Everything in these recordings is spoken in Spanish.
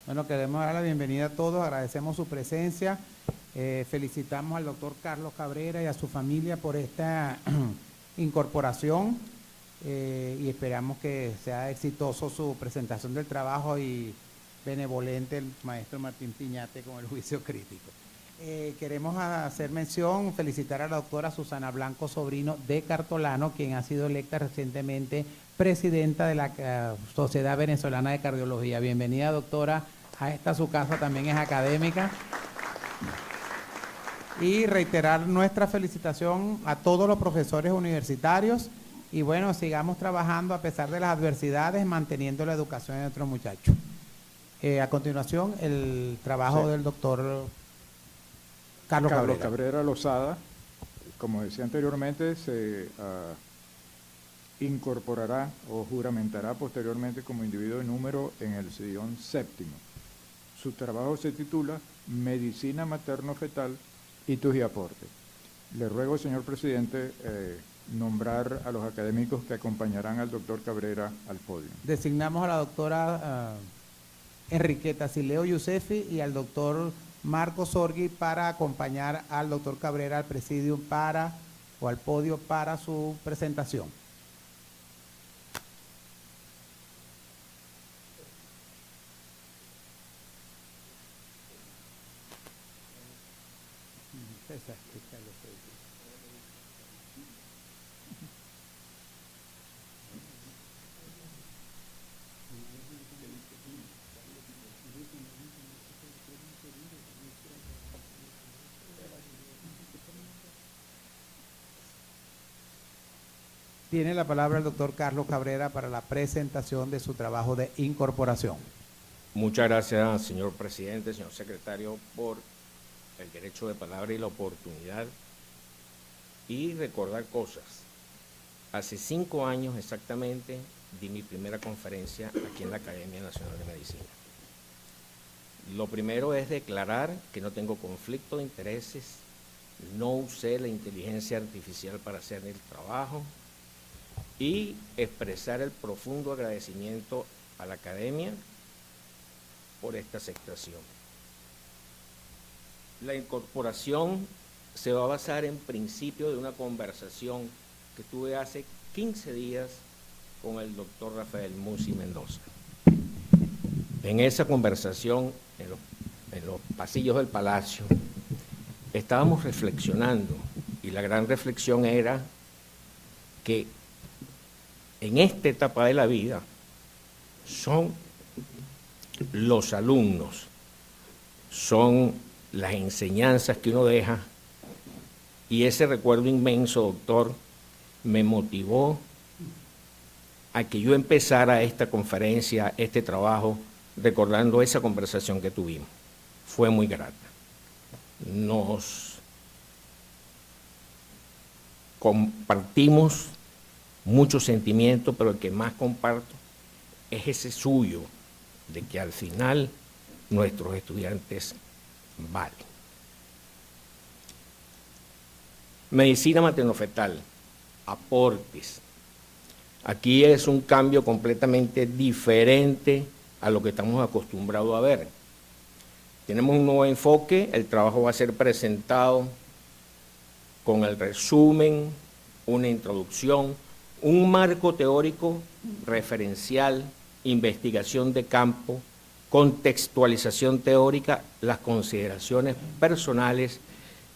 Bueno, queremos dar la bienvenida a todos, agradecemos su presencia, felicitamos al doctor Carlos Cabrera y a su familia por esta incorporación y esperamos que sea exitoso su presentación del trabajo y benevolente el maestro Martín Piñate con el juicio crítico. Queremos hacer mención, felicitar a la doctora Susana Blanco Sobrino de Cartolano, quien ha sido electa recientemente presidenta de la Sociedad Venezolana de Cardiología. Bienvenida, doctora, a esta su casa, también es académica. Y reiterar nuestra felicitación a todos los profesores universitarios y bueno, sigamos trabajando a pesar de las adversidades, manteniendo la educación de nuestros muchachos. A continuación, el trabajo del doctor Carlos Cabrera Lozada, como decía anteriormente, se incorporará o juramentará posteriormente como individuo de número en el sillón séptimo. Su trabajo se titula Medicina Materno-Fetal, Hitos y Aporte. Le ruego, señor presidente, nombrar a los académicos que acompañarán al doctor Cabrera al podio. Designamos a la doctora Enriqueta Sileo Yusefi y al doctor Marco Sorgui para acompañar al doctor Cabrera al presidium o al podio para su presentación. Tiene la palabra el doctor Carlos Cabrera para la presentación de su trabajo de incorporación. Muchas gracias, señor presidente, señor secretario, por el derecho de palabra y la oportunidad. Y recordar cosas. Hace 5 años exactamente di mi primera conferencia aquí en la Academia Nacional de Medicina. Lo primero es declarar que no tengo conflicto de intereses, no usé la inteligencia artificial para hacer el trabajo y expresar el profundo agradecimiento a la Academia por esta aceptación. La incorporación se va a basar en principio de una conversación que tuve hace 15 días con el doctor Rafael Musi Mendoza. En esa conversación, en los pasillos del Palacio, estábamos reflexionando y la gran reflexión era que en esta etapa de la vida son los alumnos, son las enseñanzas que uno deja y ese recuerdo inmenso, doctor, me motivó a que yo empezara esta conferencia, este trabajo, recordando esa conversación que tuvimos. Fue muy grata. Nos compartimos muchos sentimientos, pero el que más comparto es ese suyo, de que al final nuestros estudiantes valen. Medicina materno-fetal, aportes. Aquí es un cambio completamente diferente a lo que estamos acostumbrados a ver. Tenemos un nuevo enfoque, el trabajo va a ser presentado con el resumen, una introducción, un marco teórico referencial, investigación de campo, contextualización teórica, las consideraciones personales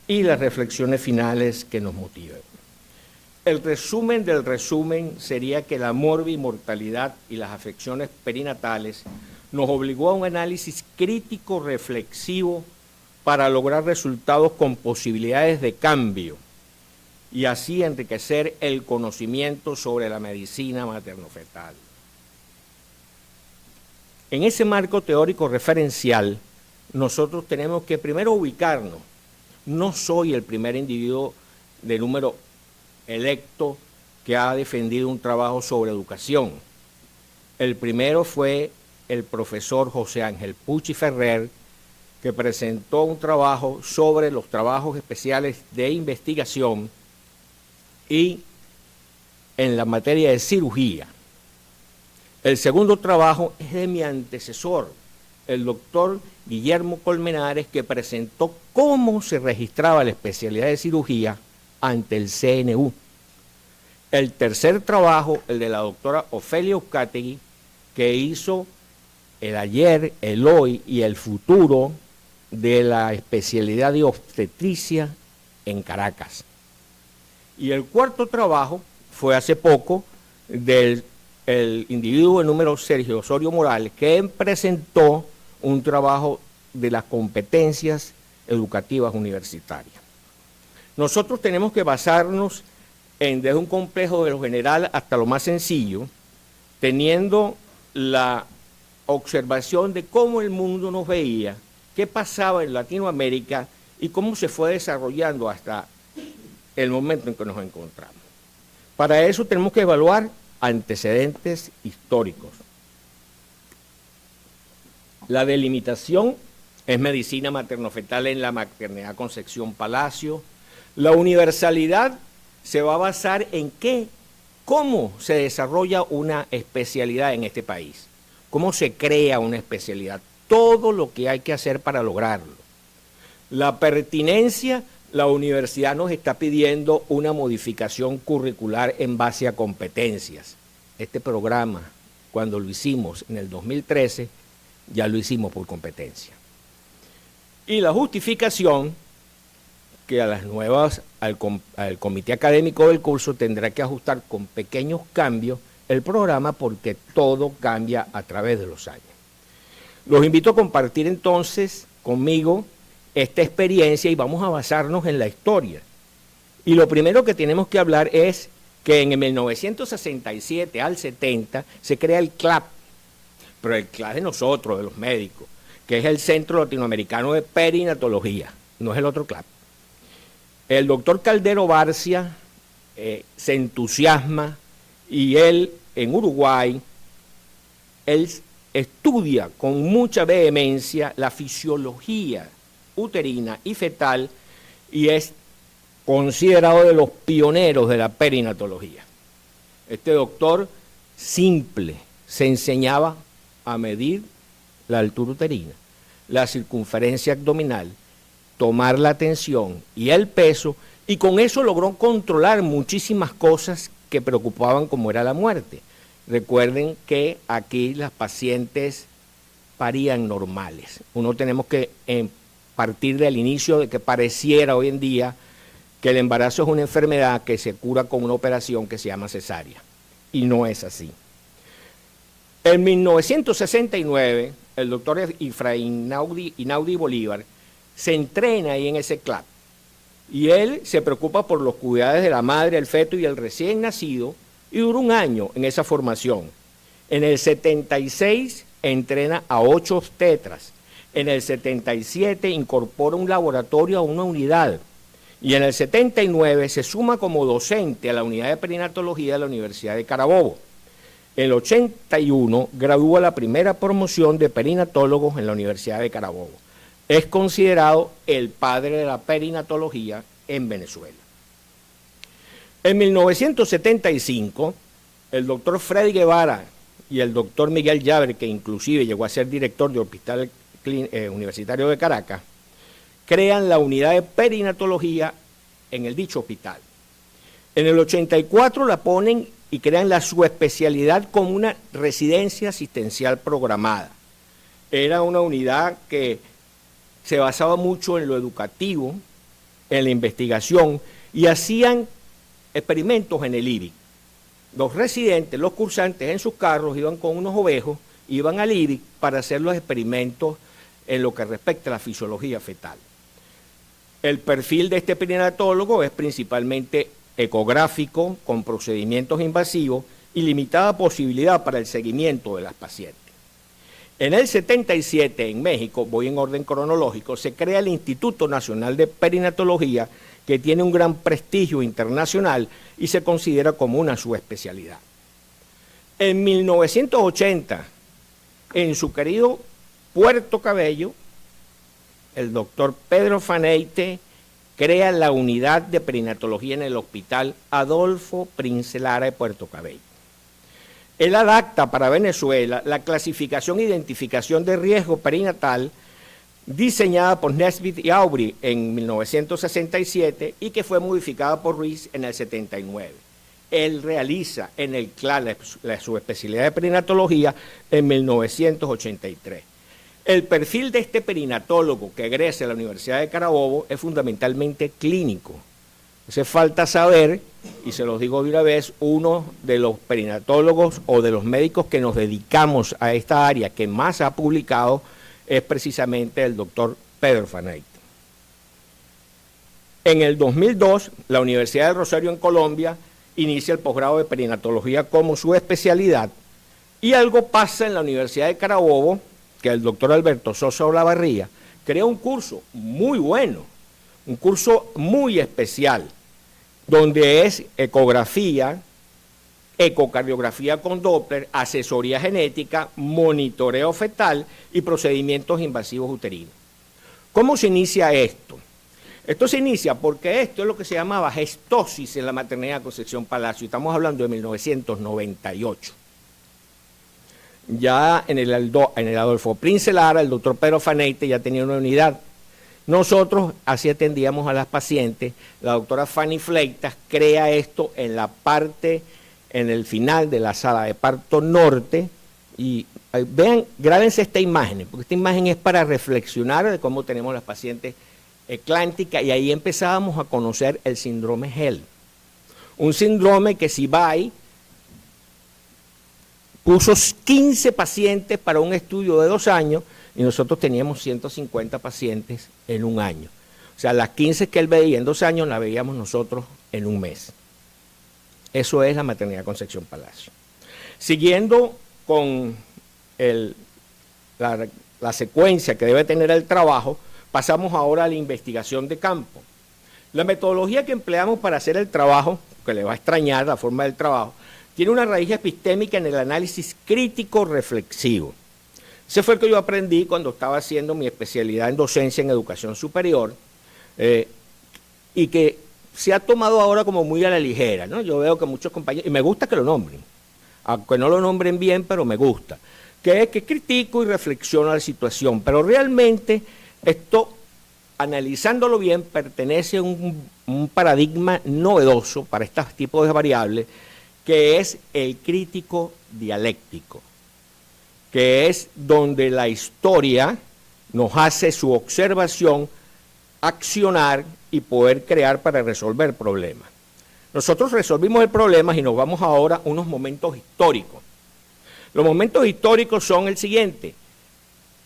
y las reflexiones finales que nos motiven. El resumen del resumen sería que la morbimortalidad y las afecciones perinatales nos obligó a un análisis crítico reflexivo para lograr resultados con posibilidades de cambio y así enriquecer el conocimiento sobre la medicina materno-fetal. En ese marco teórico referencial, nosotros tenemos que primero ubicarnos. No soy el primer individuo de número electo que ha defendido un trabajo sobre educación. El primero fue el profesor José Ángel Pucci Ferrer, que presentó un trabajo sobre los trabajos especiales de investigación y en la materia de cirugía. El segundo trabajo es de mi antecesor, el doctor Guillermo Colmenares, que presentó cómo se registraba la especialidad de cirugía ante el CNU. El tercer trabajo, el de la doctora Ofelia Uzcategui, que hizo el ayer, el hoy y el futuro de la especialidad de obstetricia en Caracas. Y el cuarto trabajo fue hace poco del individuo de número Sergio Osorio Morales, que presentó un trabajo de las competencias educativas universitarias. Nosotros tenemos que basarnos desde un complejo de lo general hasta lo más sencillo, teniendo la observación de cómo el mundo nos veía, qué pasaba en Latinoamérica y cómo se fue desarrollando hasta el momento en que nos encontramos. Para eso tenemos que evaluar antecedentes históricos. La delimitación es medicina materno-fetal en la maternidad Concepción Palacio. La universalidad se va a basar en cómo se desarrolla una especialidad en este país, cómo se crea una especialidad, todo lo que hay que hacer para lograrlo. La pertinencia, la universidad nos está pidiendo una modificación curricular en base a competencias. Este programa, cuando lo hicimos en el 2013, ya lo hicimos por competencia. Y la justificación, que a las nuevas, al comité académico del curso tendrá que ajustar con pequeños cambios el programa porque todo cambia a través de los años. Los invito a compartir entonces conmigo esta experiencia y vamos a basarnos en la historia. Y lo primero que tenemos que hablar es que en el 1967 al 70 se crea el CLAP, pero el CLAP de nosotros, de los médicos, que es el Centro Latinoamericano de Perinatología, no es el otro CLAP. El doctor Caldero Barcia se entusiasma y él en Uruguay, él estudia con mucha vehemencia la fisiología uterina y fetal y es considerado de los pioneros de la perinatología. Este doctor simple se enseñaba a medir la altura uterina, la circunferencia abdominal, tomar la tensión y el peso, y con eso logró controlar muchísimas cosas que preocupaban como era la muerte. Recuerden que aquí las pacientes parían normales. Uno tenemos que partir del inicio de que pareciera hoy en día que el embarazo es una enfermedad que se cura con una operación que se llama cesárea, y no es así. En 1969, el doctor Efraín Inaudi Bolívar se entrena ahí en ese CLAP, y él se preocupa por los cuidados de la madre, el feto y el recién nacido, y dura un año en esa formación. En el 76 entrena a 8 obstetras, en el 77 incorpora un laboratorio a una unidad, y en el 79 se suma como docente a la unidad de perinatología de la Universidad de Carabobo. En el 81 gradúa la primera promoción de perinatólogos en la Universidad de Carabobo. Es considerado el padre de la perinatología en Venezuela. En 1975, el doctor Freddy Guevara y el doctor Miguel Llaver, que inclusive llegó a ser director del Hospital Universitario de Caracas, crean la unidad de perinatología en el dicho hospital. En el 84 la ponen y crean la subespecialidad como una residencia asistencial programada. Era una unidad que se basaba mucho en lo educativo, en la investigación, y hacían experimentos en el IBIC. Los residentes, los cursantes en sus carros iban con unos ovejos, iban al IBIC para hacer los experimentos en lo que respecta a la fisiología fetal. El perfil de este perinatólogo es principalmente ecográfico, con procedimientos invasivos y limitada posibilidad para el seguimiento de las pacientes. En el 77, en México, voy en orden cronológico, se crea el Instituto Nacional de Perinatología, que tiene un gran prestigio internacional y se considera como una subespecialidad. En 1980, en su querido Puerto Cabello, el doctor Pedro Faneite crea la unidad de perinatología en el Hospital Adolfo Prince Lara de Puerto Cabello. Él adapta para Venezuela la clasificación e identificación de riesgo perinatal diseñada por Nesbitt y Aubry en 1967 y que fue modificada por Ruiz en el 79. Él realiza en el CLA la subespecialidad de perinatología en 1983. El perfil de este perinatólogo que egresa a la Universidad de Carabobo es fundamentalmente clínico. Hace falta saber, y se los digo de una vez, uno de los perinatólogos o de los médicos que nos dedicamos a esta área que más ha publicado es precisamente el doctor Pedro Faneite. En el 2002, la Universidad del Rosario en Colombia inicia el posgrado de perinatología como su especialidad y algo pasa en la Universidad de Carabobo, que el doctor Alberto Sosa Olavarría crea un curso muy bueno, un curso muy especial, donde es ecografía, ecocardiografía con Doppler, asesoría genética, monitoreo fetal y procedimientos invasivos uterinos. ¿Cómo se inicia esto? Esto se inicia porque esto es lo que se llamaba gestosis en la maternidad Concepción Palacio, y estamos hablando de 1998. Ya en el Adolfo Prince Lara, el doctor Pedro Faneite ya tenía una unidad. Nosotros así atendíamos a las pacientes. La doctora Fanny Fleitas crea esto en la parte, en el final de la sala de parto norte. Y vean, grábense esta imagen, porque esta imagen es para reflexionar de cómo tenemos las pacientes eclánticas, y ahí empezábamos a conocer el síndrome HEL. Un síndrome que Sibay puso 15 pacientes para un estudio de 2 años, y nosotros teníamos 150 pacientes en un año. O sea, las 15 que él veía en 2 años, las veíamos nosotros en un mes. Eso es la maternidad Concepción Palacio. Siguiendo con la secuencia que debe tener el trabajo, pasamos ahora a la investigación de campo. La metodología que empleamos para hacer el trabajo, que le va a extrañar la forma del trabajo, tiene una raíz epistémica en el análisis crítico reflexivo. Ese fue el que yo aprendí cuando estaba haciendo mi especialidad en docencia en educación superior, y que se ha tomado ahora como muy a la ligera, ¿no? Yo veo que muchos compañeros, y me gusta que lo nombren, aunque no lo nombren bien, pero me gusta, que es que critico y reflexiono la situación, pero realmente esto, analizándolo bien, pertenece a un paradigma novedoso para estos tipos de variables, que es el crítico dialéctico, que es donde la historia nos hace su observación, accionar y poder crear para resolver problemas. Nosotros resolvimos el problema y nos vamos ahora a unos momentos históricos. Los momentos históricos son el siguiente.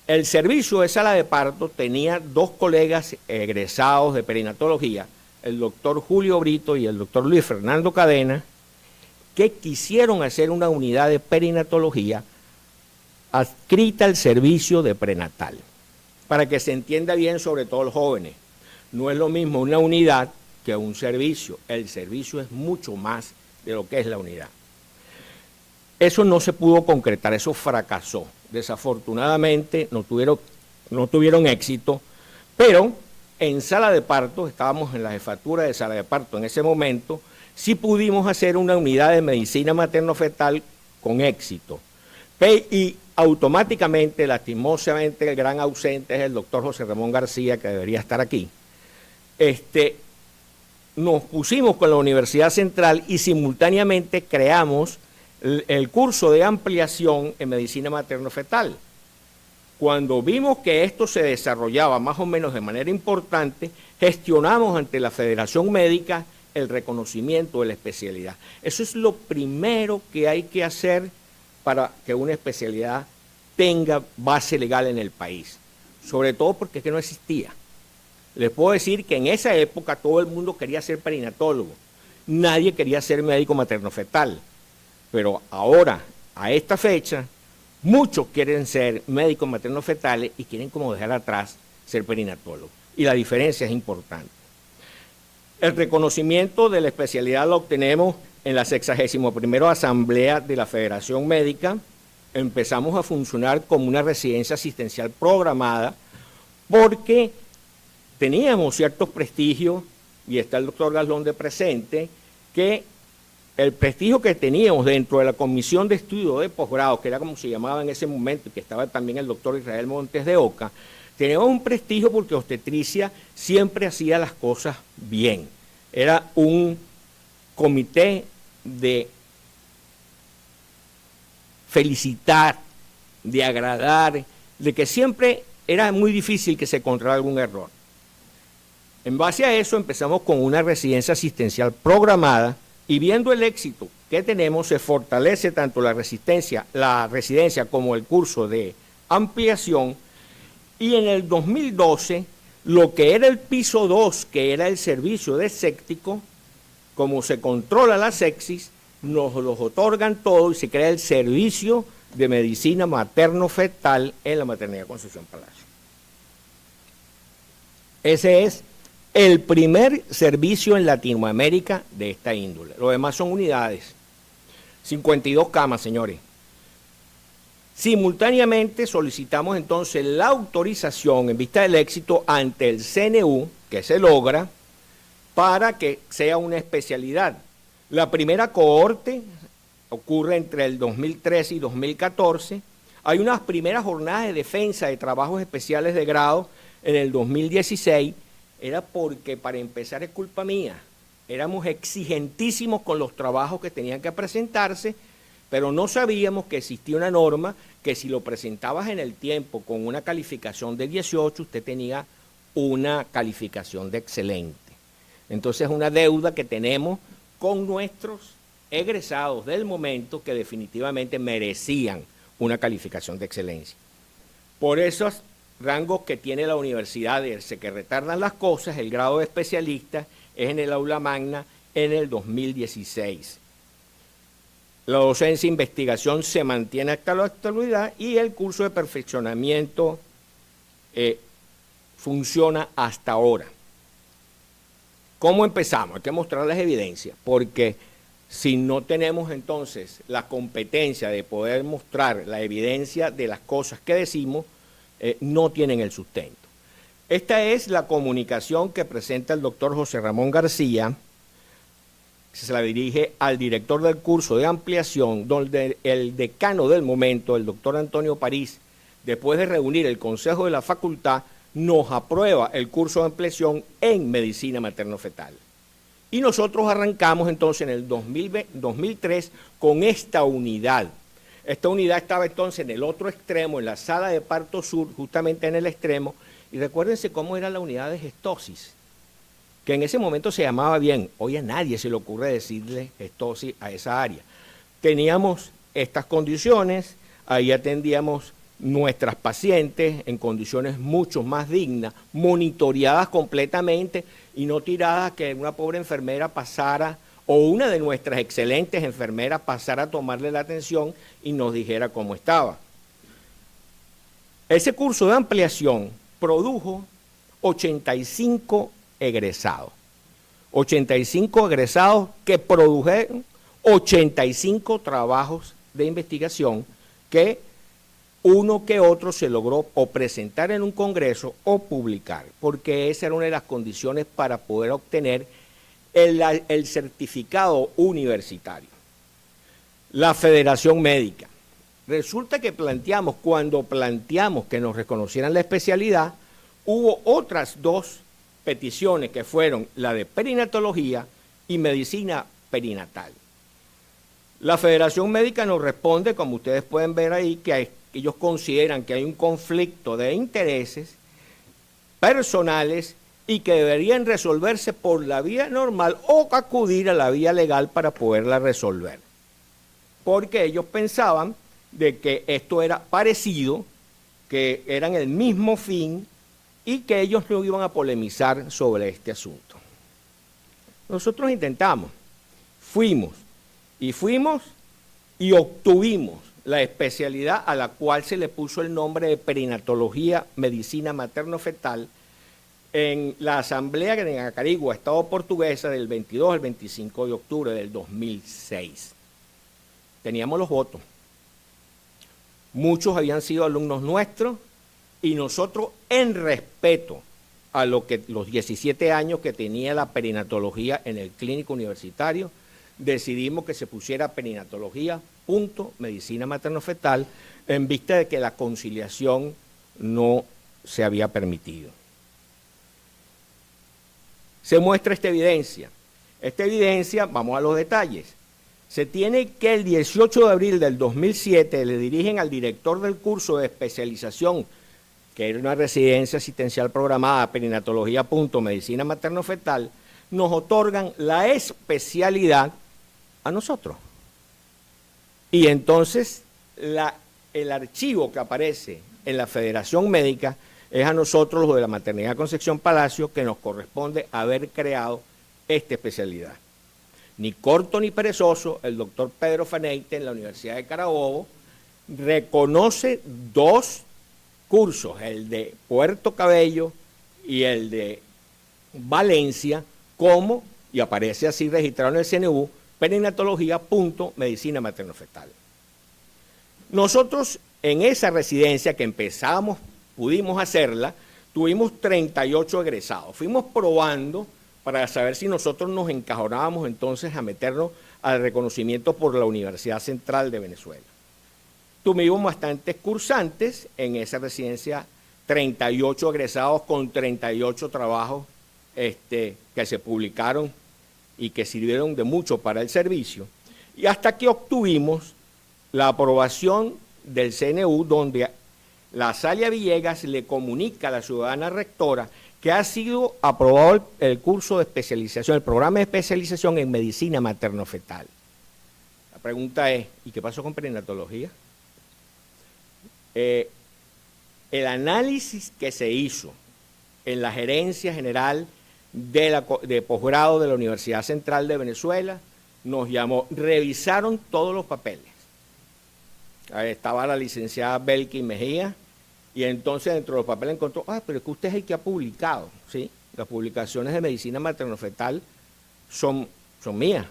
El servicio de sala de parto tenía 2 colegas egresados de perinatología, el doctor Julio Brito y el doctor Luis Fernando Cadena, que quisieron hacer una unidad de perinatología adscrita al servicio de prenatal. Para que se entienda bien, sobre todo los jóvenes, no es lo mismo una unidad que un servicio. El servicio es mucho más de lo que es la unidad. Eso no se pudo concretar, eso fracasó. Desafortunadamente no tuvieron éxito, pero en sala de parto, estábamos en la jefatura de sala de parto en ese momento, sí pudimos hacer una unidad de medicina materno-fetal con éxito. Y automáticamente, lastimosamente, el gran ausente es el doctor José Ramón García, que debería estar aquí. Nos pusimos con la Universidad Central y simultáneamente creamos el curso de ampliación en medicina materno-fetal. Cuando vimos que esto se desarrollaba más o menos de manera importante, gestionamos ante la Federación Médica el reconocimiento de la especialidad. Eso es lo primero que hay que hacer para que una especialidad tenga base legal en el país, sobre todo porque es que no existía. Les puedo decir que en esa época todo el mundo quería ser perinatólogo, nadie quería ser médico materno-fetal, pero ahora, a esta fecha, muchos quieren ser médicos materno-fetales y quieren como dejar atrás ser perinatólogo, y la diferencia es importante. El reconocimiento de la especialidad lo obtenemos en la 61ª Asamblea de la Federación Médica. Empezamos a funcionar como una residencia asistencial programada porque teníamos ciertos prestigios, y está el doctor Gaslón de presente, que el prestigio que teníamos dentro de la Comisión de Estudio de Posgrado, que era como se llamaba en ese momento, y que estaba también el doctor Israel Montes de Oca, teníamos un prestigio porque obstetricia siempre hacía las cosas bien. Era un comité de felicitar, de agradar, de que siempre era muy difícil que se encontrara algún error. En base a eso empezamos con una residencia asistencial programada y viendo el éxito que tenemos se fortalece tanto la residencia como el curso de ampliación, y en el 2012 lo que era el piso 2, que era el servicio de séptico, como se controla la sepsis, nos los otorgan todo y se crea el servicio de medicina materno-fetal en la maternidad Concepción Palacio. Ese es el primer servicio en Latinoamérica de esta índole. Lo demás son unidades. 52 camas, señores. Simultáneamente solicitamos entonces la autorización en vista del éxito ante el CNU, que se logra, para que sea una especialidad. La primera cohorte ocurre entre el 2013 y 2014. Hay unas primeras jornadas de defensa de trabajos especiales de grado en el 2016. Era porque, para empezar, es culpa mía. Éramos exigentísimos con los trabajos que tenían que presentarse, pero no sabíamos que existía una norma que si lo presentabas en el tiempo con una calificación de 18, usted tenía una calificación de excelente. Entonces es una deuda que tenemos con nuestros egresados del momento que definitivamente merecían una calificación de excelencia. Por esos rangos que tiene la universidad, de que retardan las cosas, el grado de especialista es en el aula magna en el 2016. La docencia e investigación se mantiene hasta la actualidad y el curso de perfeccionamiento funciona hasta ahora. ¿Cómo empezamos? Hay que mostrar las evidencias, porque si no tenemos entonces la competencia de poder mostrar la evidencia de las cosas que decimos, no tienen el sustento. Esta es la comunicación que presenta el doctor José Ramón García, se la dirige al director del curso de ampliación, donde el decano del momento, el doctor Antonio París, después de reunir el consejo de la facultad, nos aprueba el curso de ampliación en medicina materno-fetal. Y nosotros arrancamos entonces en el 2003 con esta unidad. Esta unidad estaba entonces en el otro extremo, en la sala de parto sur, justamente en el extremo, y recuérdense cómo era la unidad de gestosis, que en ese momento se llamaba bien. Hoy a nadie se le ocurre decirle gestosis a esa área. Teníamos estas condiciones, ahí atendíamos nuestras pacientes en condiciones mucho más dignas, monitoreadas completamente y no tiradas que una pobre enfermera pasara, o una de nuestras excelentes enfermeras pasara a tomarle la atención y nos dijera cómo estaba. Ese curso de ampliación produjo 85 egresados. 85 egresados que produjeron 85 trabajos de investigación que uno que otro se logró o presentar en un congreso o publicar, porque esa era una de las condiciones para poder obtener el certificado universitario. La Federación Médica. Resulta que cuando planteamos que nos reconocieran la especialidad, hubo otras dos peticiones que fueron la de perinatología y medicina perinatal. La Federación Médica nos responde, como ustedes pueden ver ahí, que ellos consideran que hay un conflicto de intereses personales y que deberían resolverse por la vía normal o acudir a la vía legal para poderla resolver. Porque ellos pensaban de que esto era parecido, que eran el mismo fin y que ellos no iban a polemizar sobre este asunto. Nosotros intentamos, fuimos y obtuvimos la especialidad a la cual se le puso el nombre de perinatología, medicina materno-fetal, en la asamblea en Acarigua, Estado Portuguesa, del 22 al 25 de octubre del 2006. Teníamos los votos. Muchos habían sido alumnos nuestros y nosotros, en respeto a los 17 años que tenía la perinatología en el clínico universitario, decidimos que se pusiera perinatología, punto, medicina materno-fetal, en vista de que la conciliación no se había permitido. Se muestra esta evidencia. Esta evidencia, vamos a los detalles. Se tiene que el 18 de abril del 2007 le dirigen al director del curso de especialización, que era una residencia asistencial programada, perinatología, punto, medicina materno-fetal, nos otorgan la especialidad a nosotros. Y entonces el archivo que aparece en la Federación Médica es a nosotros, los de la Maternidad Concepción Palacio, que nos corresponde haber creado esta especialidad. Ni corto ni perezoso, el doctor Pedro Faneite en la Universidad de Carabobo reconoce dos cursos, el de Puerto Cabello y el de Valencia, como, y aparece así registrado en el CNU, perinatología, punto, medicina materno-fetal. Nosotros en esa residencia que empezamos, pudimos hacerla, tuvimos 38 egresados. Fuimos probando para saber si nosotros nos encajonábamos entonces a meternos al reconocimiento por la Universidad Central de Venezuela. Tuvimos bastantes cursantes en esa residencia, 38 egresados con 38 trabajos que se publicaron y que sirvieron de mucho para el servicio. Y hasta que obtuvimos la aprobación del CNU, donde la Salia Villegas le comunica a la ciudadana rectora que ha sido aprobado el curso de especialización, el programa de especialización en medicina materno-fetal. La pregunta es, ¿y qué pasó con perinatología? El análisis que se hizo en la gerencia general de posgrado de la Universidad Central de Venezuela nos llamó, revisaron todos los papeles. Ahí estaba la licenciada Belkin Mejía, y entonces dentro de los papeles encontró, pero es que usted es el que ha publicado, ¿sí? Las publicaciones de medicina materno-fetal son mías.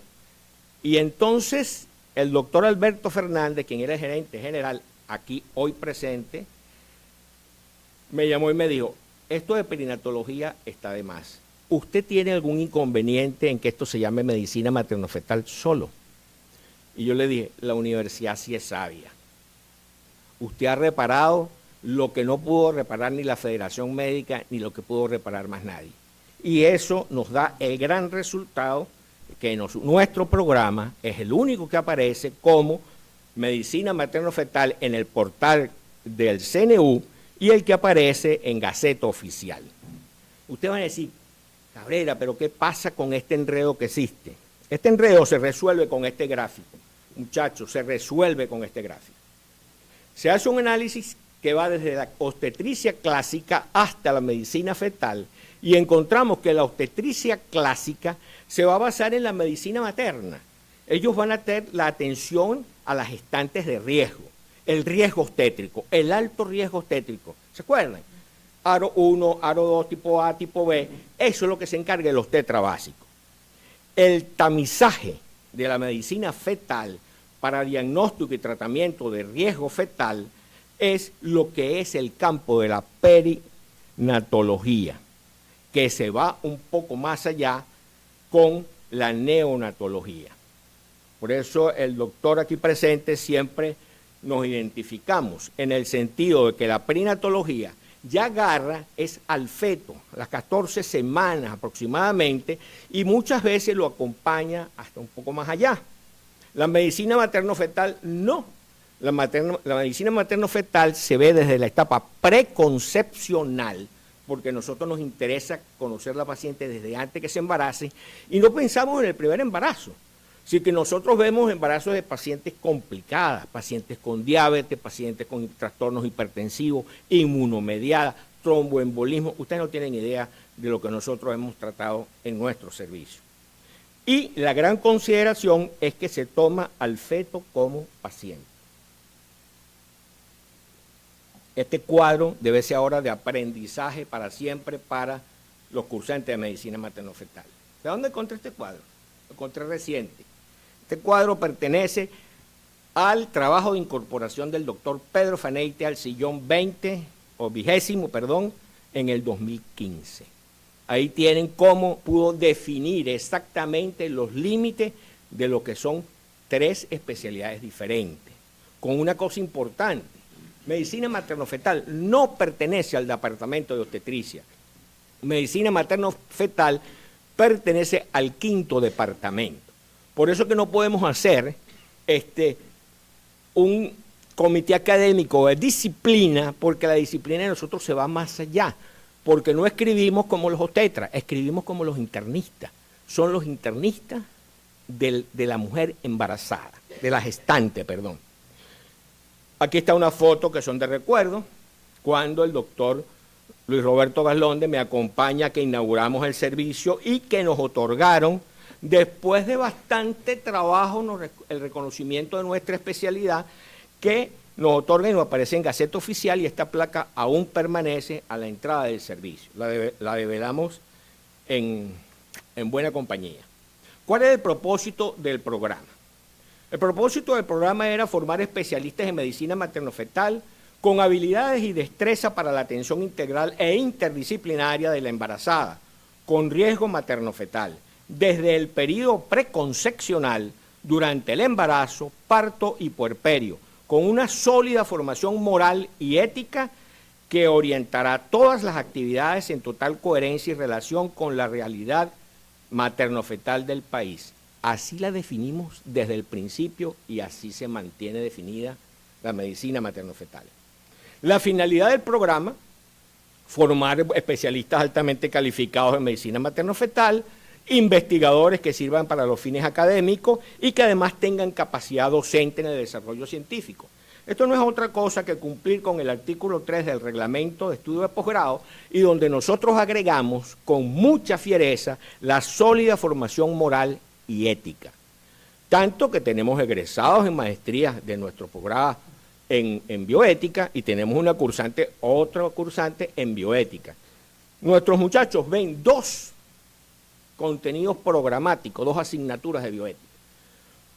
Y entonces el doctor Alberto Fernández, quien era el gerente general aquí hoy presente, me llamó y me dijo, esto de perinatología está de más. ¿Usted tiene algún inconveniente en que esto se llame medicina materno-fetal solo? Y yo le dije, la universidad sí es sabia. Usted ha reparado lo que no pudo reparar ni la Federación Médica, ni lo que pudo reparar más nadie. Y eso nos da el gran resultado que nuestro programa es el único que aparece como medicina materno-fetal en el portal del CNU y el que aparece en Gaceta Oficial. Usted va a decir, Cabrera, pero ¿qué pasa con este enredo que existe? Este enredo se resuelve con este gráfico. Muchachos, se resuelve con este gráfico. Se hace un análisis que va desde la obstetricia clásica hasta la medicina fetal y encontramos que la obstetricia clásica se va a basar en la medicina materna. Ellos van a tener la atención a las gestantes de riesgo, el riesgo obstétrico, el alto riesgo obstétrico. ¿Se acuerdan? Aro 1, Aro 2, tipo A, tipo B, eso es lo que se encarga de los tetra básicos. El tamizaje de la medicina fetal para diagnóstico y tratamiento de riesgo fetal es lo que es el campo de la perinatología, que se va un poco más allá con la neonatología. Por eso el doctor aquí presente siempre nos identificamos en el sentido de que la perinatología ya agarra es al feto, las 14 semanas aproximadamente, y muchas veces lo acompaña hasta un poco más allá. La medicina materno-fetal no. La medicina materno-fetal se ve desde la etapa preconcepcional, porque a nosotros nos interesa conocer a la paciente desde antes que se embarace, y no pensamos en el primer embarazo. Así que nosotros vemos embarazos de pacientes complicadas, pacientes con diabetes, pacientes con trastornos hipertensivos, inmunomediada, tromboembolismo. Ustedes no tienen idea de lo que nosotros hemos tratado en nuestro servicio. Y la gran consideración es que se toma al feto como paciente. Este cuadro debe ser ahora de aprendizaje para siempre para los cursantes de medicina materno-fetal. ¿De dónde encontré este cuadro? Lo encontré reciente. Este cuadro pertenece al trabajo de incorporación del doctor Pedro Faneite al sillón 20 en el 2015. Ahí tienen cómo pudo definir exactamente los límites de lo que son 3 especialidades diferentes, con una cosa importante. Medicina materno-fetal no pertenece al departamento de obstetricia. Medicina materno-fetal pertenece al 5º departamento. Por eso que no podemos hacer un comité académico de disciplina, porque la disciplina de nosotros se va más allá, porque no escribimos como los obstetras, escribimos como los internistas. Son los internistas de la mujer embarazada, de la gestante, perdón. Aquí está una foto que son de recuerdo, cuando el doctor Luis Roberto Gaslonde me acompaña que inauguramos el servicio y que nos otorgaron, después de bastante trabajo, el reconocimiento de nuestra especialidad, que nos otorga y nos aparece en Gaceta Oficial, y esta placa aún permanece a la entrada del servicio. La develamos en buena compañía. ¿Cuál es el propósito del programa? El propósito del programa era formar especialistas en medicina materno-fetal con habilidades y destreza para la atención integral e interdisciplinaria de la embarazada, con riesgo materno-fetal, desde el periodo preconcepcional, durante el embarazo, parto y puerperio, con una sólida formación moral y ética que orientará todas las actividades en total coherencia y relación con la realidad materno-fetal del país. Así la definimos desde el principio y así se mantiene definida la medicina materno-fetal. La finalidad del programa, formar especialistas altamente calificados en medicina materno-fetal, investigadores que sirvan para los fines académicos y que además tengan capacidad docente en el desarrollo científico. Esto no es otra cosa que cumplir con el artículo 3 del Reglamento de Estudio de Posgrado, y donde nosotros agregamos con mucha fiereza la sólida formación moral y ética. Tanto que tenemos egresados en maestrías de nuestro posgrado en bioética, y tenemos otra cursante en bioética. Nuestros muchachos ven 2 contenidos programáticos, 2 asignaturas de bioética.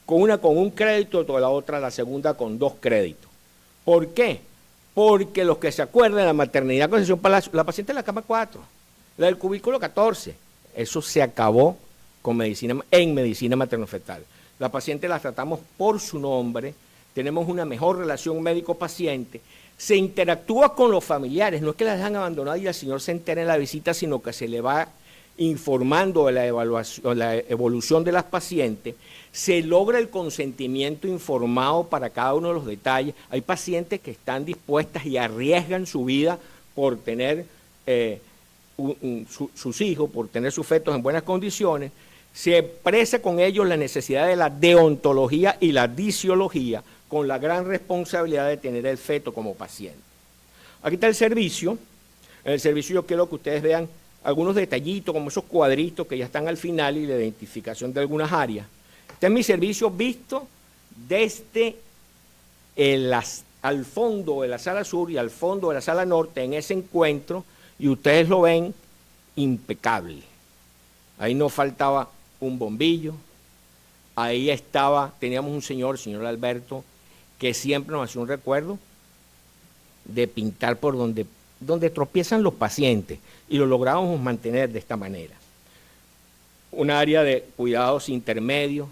Una con un crédito y la otra, la segunda, con 2 créditos. ¿Por qué? Porque los que se acuerdan de la maternidad Concepción Palacio, la paciente de la cama 4, la del cubículo 14, eso se acabó en medicina materno-fetal. La paciente la tratamos por su nombre, tenemos una mejor relación médico-paciente, se interactúa con los familiares, no es que la dejan abandonada y el señor se entera en la visita, sino que se le va informando de la evolución de las pacientes, se logra el consentimiento informado para cada uno de los detalles. Hay pacientes que están dispuestas y arriesgan su vida por tener sus hijos, por tener sus fetos en buenas condiciones. Se expresa con ellos la necesidad de la deontología y la disiología, con la gran responsabilidad de tener el feto como paciente. Aquí está el servicio. En el servicio yo quiero que ustedes vean algunos detallitos, como esos cuadritos que ya están al final y la identificación de algunas áreas. Este es mi servicio visto desde al fondo de la sala sur y al fondo de la sala norte, en ese encuentro, y ustedes lo ven impecable. Ahí no faltaba un bombillo, ahí teníamos un señor, el señor Alberto, que siempre nos hacía un recuerdo de pintar por donde tropiezan los pacientes, y lo logramos mantener de esta manera. Un área de cuidados intermedios.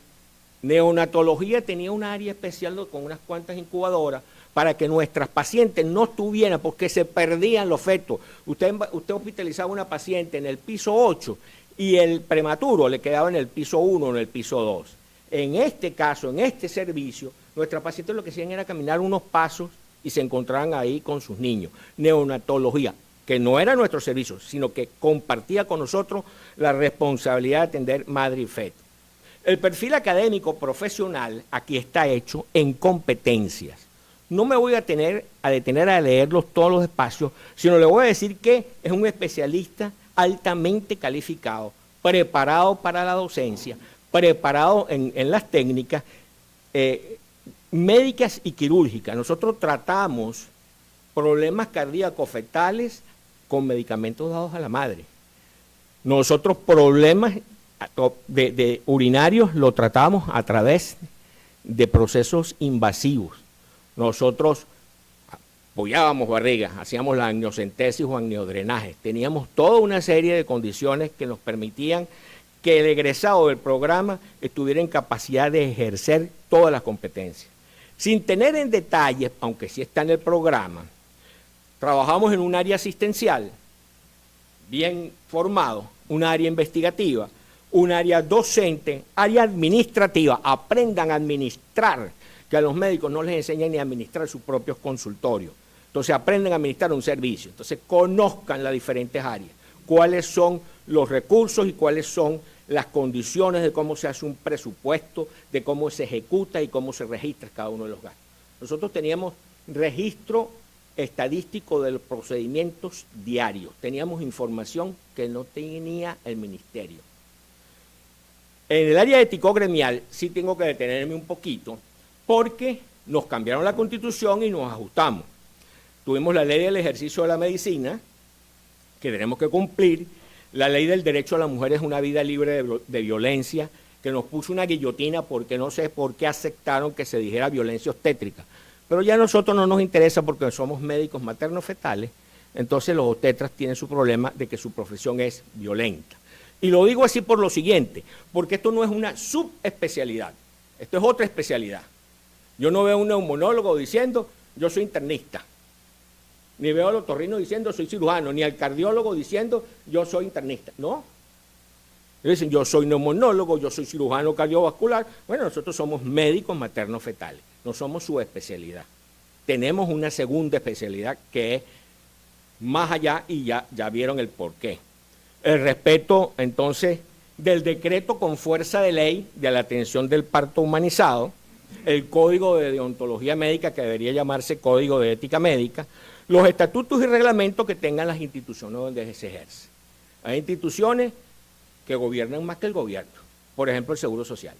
Neonatología tenía un área especial con unas cuantas incubadoras para que nuestras pacientes no tuvieran, porque se perdían los fetos. Usted hospitalizaba a una paciente en el piso 8 y el prematuro le quedaba en el piso 1 o en el piso 2. En este caso, en este servicio, nuestras pacientes lo que hacían era caminar unos pasos y se encontraban ahí con sus niños. Neonatología, que no era nuestro servicio, sino que compartía con nosotros la responsabilidad de atender madre y feto. El perfil académico profesional aquí está hecho en competencias. No me voy a detener a leerlos todos los espacios, sino le voy a decir que es un especialista altamente calificado, preparado para la docencia, preparado en las técnicas médicas y quirúrgicas. Nosotros tratamos problemas cardíacos fetales con medicamentos dados a la madre. Nosotros problemas de urinarios lo tratamos a través de procesos invasivos. Nosotros apoyábamos barrigas, hacíamos la amniocentesis o amniodrenaje. Teníamos toda una serie de condiciones que nos permitían que el egresado del programa estuviera en capacidad de ejercer todas las competencias. Sin tener en detalle, aunque sí está en el programa, trabajamos en un área asistencial, bien formado, un área investigativa, un área docente, área administrativa. Aprendan a administrar, que a los médicos no les enseñan ni a administrar sus propios consultorios. Entonces aprendan a administrar un servicio. Entonces conozcan las diferentes áreas, cuáles son los recursos y cuáles son las condiciones de cómo se hace un presupuesto, de cómo se ejecuta y cómo se registra cada uno de los gastos. Nosotros teníamos registro estadístico de los procedimientos diarios, teníamos información que no tenía el ministerio. En el área ético-gremial sí tengo que detenerme un poquito, porque nos cambiaron la Constitución y nos ajustamos. Tuvimos la ley del ejercicio de la medicina, que tenemos que cumplir, la ley del derecho a la mujer es una vida libre de violencia, que nos puso una guillotina porque no sé por qué aceptaron que se dijera violencia obstétrica. Pero ya a nosotros no nos interesa porque somos médicos materno-fetales, entonces los obstetras tienen su problema de que su profesión es violenta. Y lo digo así por lo siguiente, porque esto no es una subespecialidad, esto es otra especialidad. Yo no veo a un neumonólogo diciendo, yo soy internista, ni veo al otorrino diciendo, soy cirujano, ni al cardiólogo diciendo, yo soy internista. No. Ellos dicen, yo soy neumonólogo, yo soy cirujano cardiovascular. Bueno, nosotros somos médicos materno-fetales, no somos su especialidad. Tenemos una segunda especialidad que es más allá y ya vieron el porqué. El respeto, entonces, del decreto con fuerza de ley de la atención del parto humanizado, el código de deontología médica, que debería llamarse código de ética médica, los estatutos y reglamentos que tengan las instituciones donde se ejerce. Hay instituciones que gobiernan más que el gobierno, por ejemplo el Seguro Social.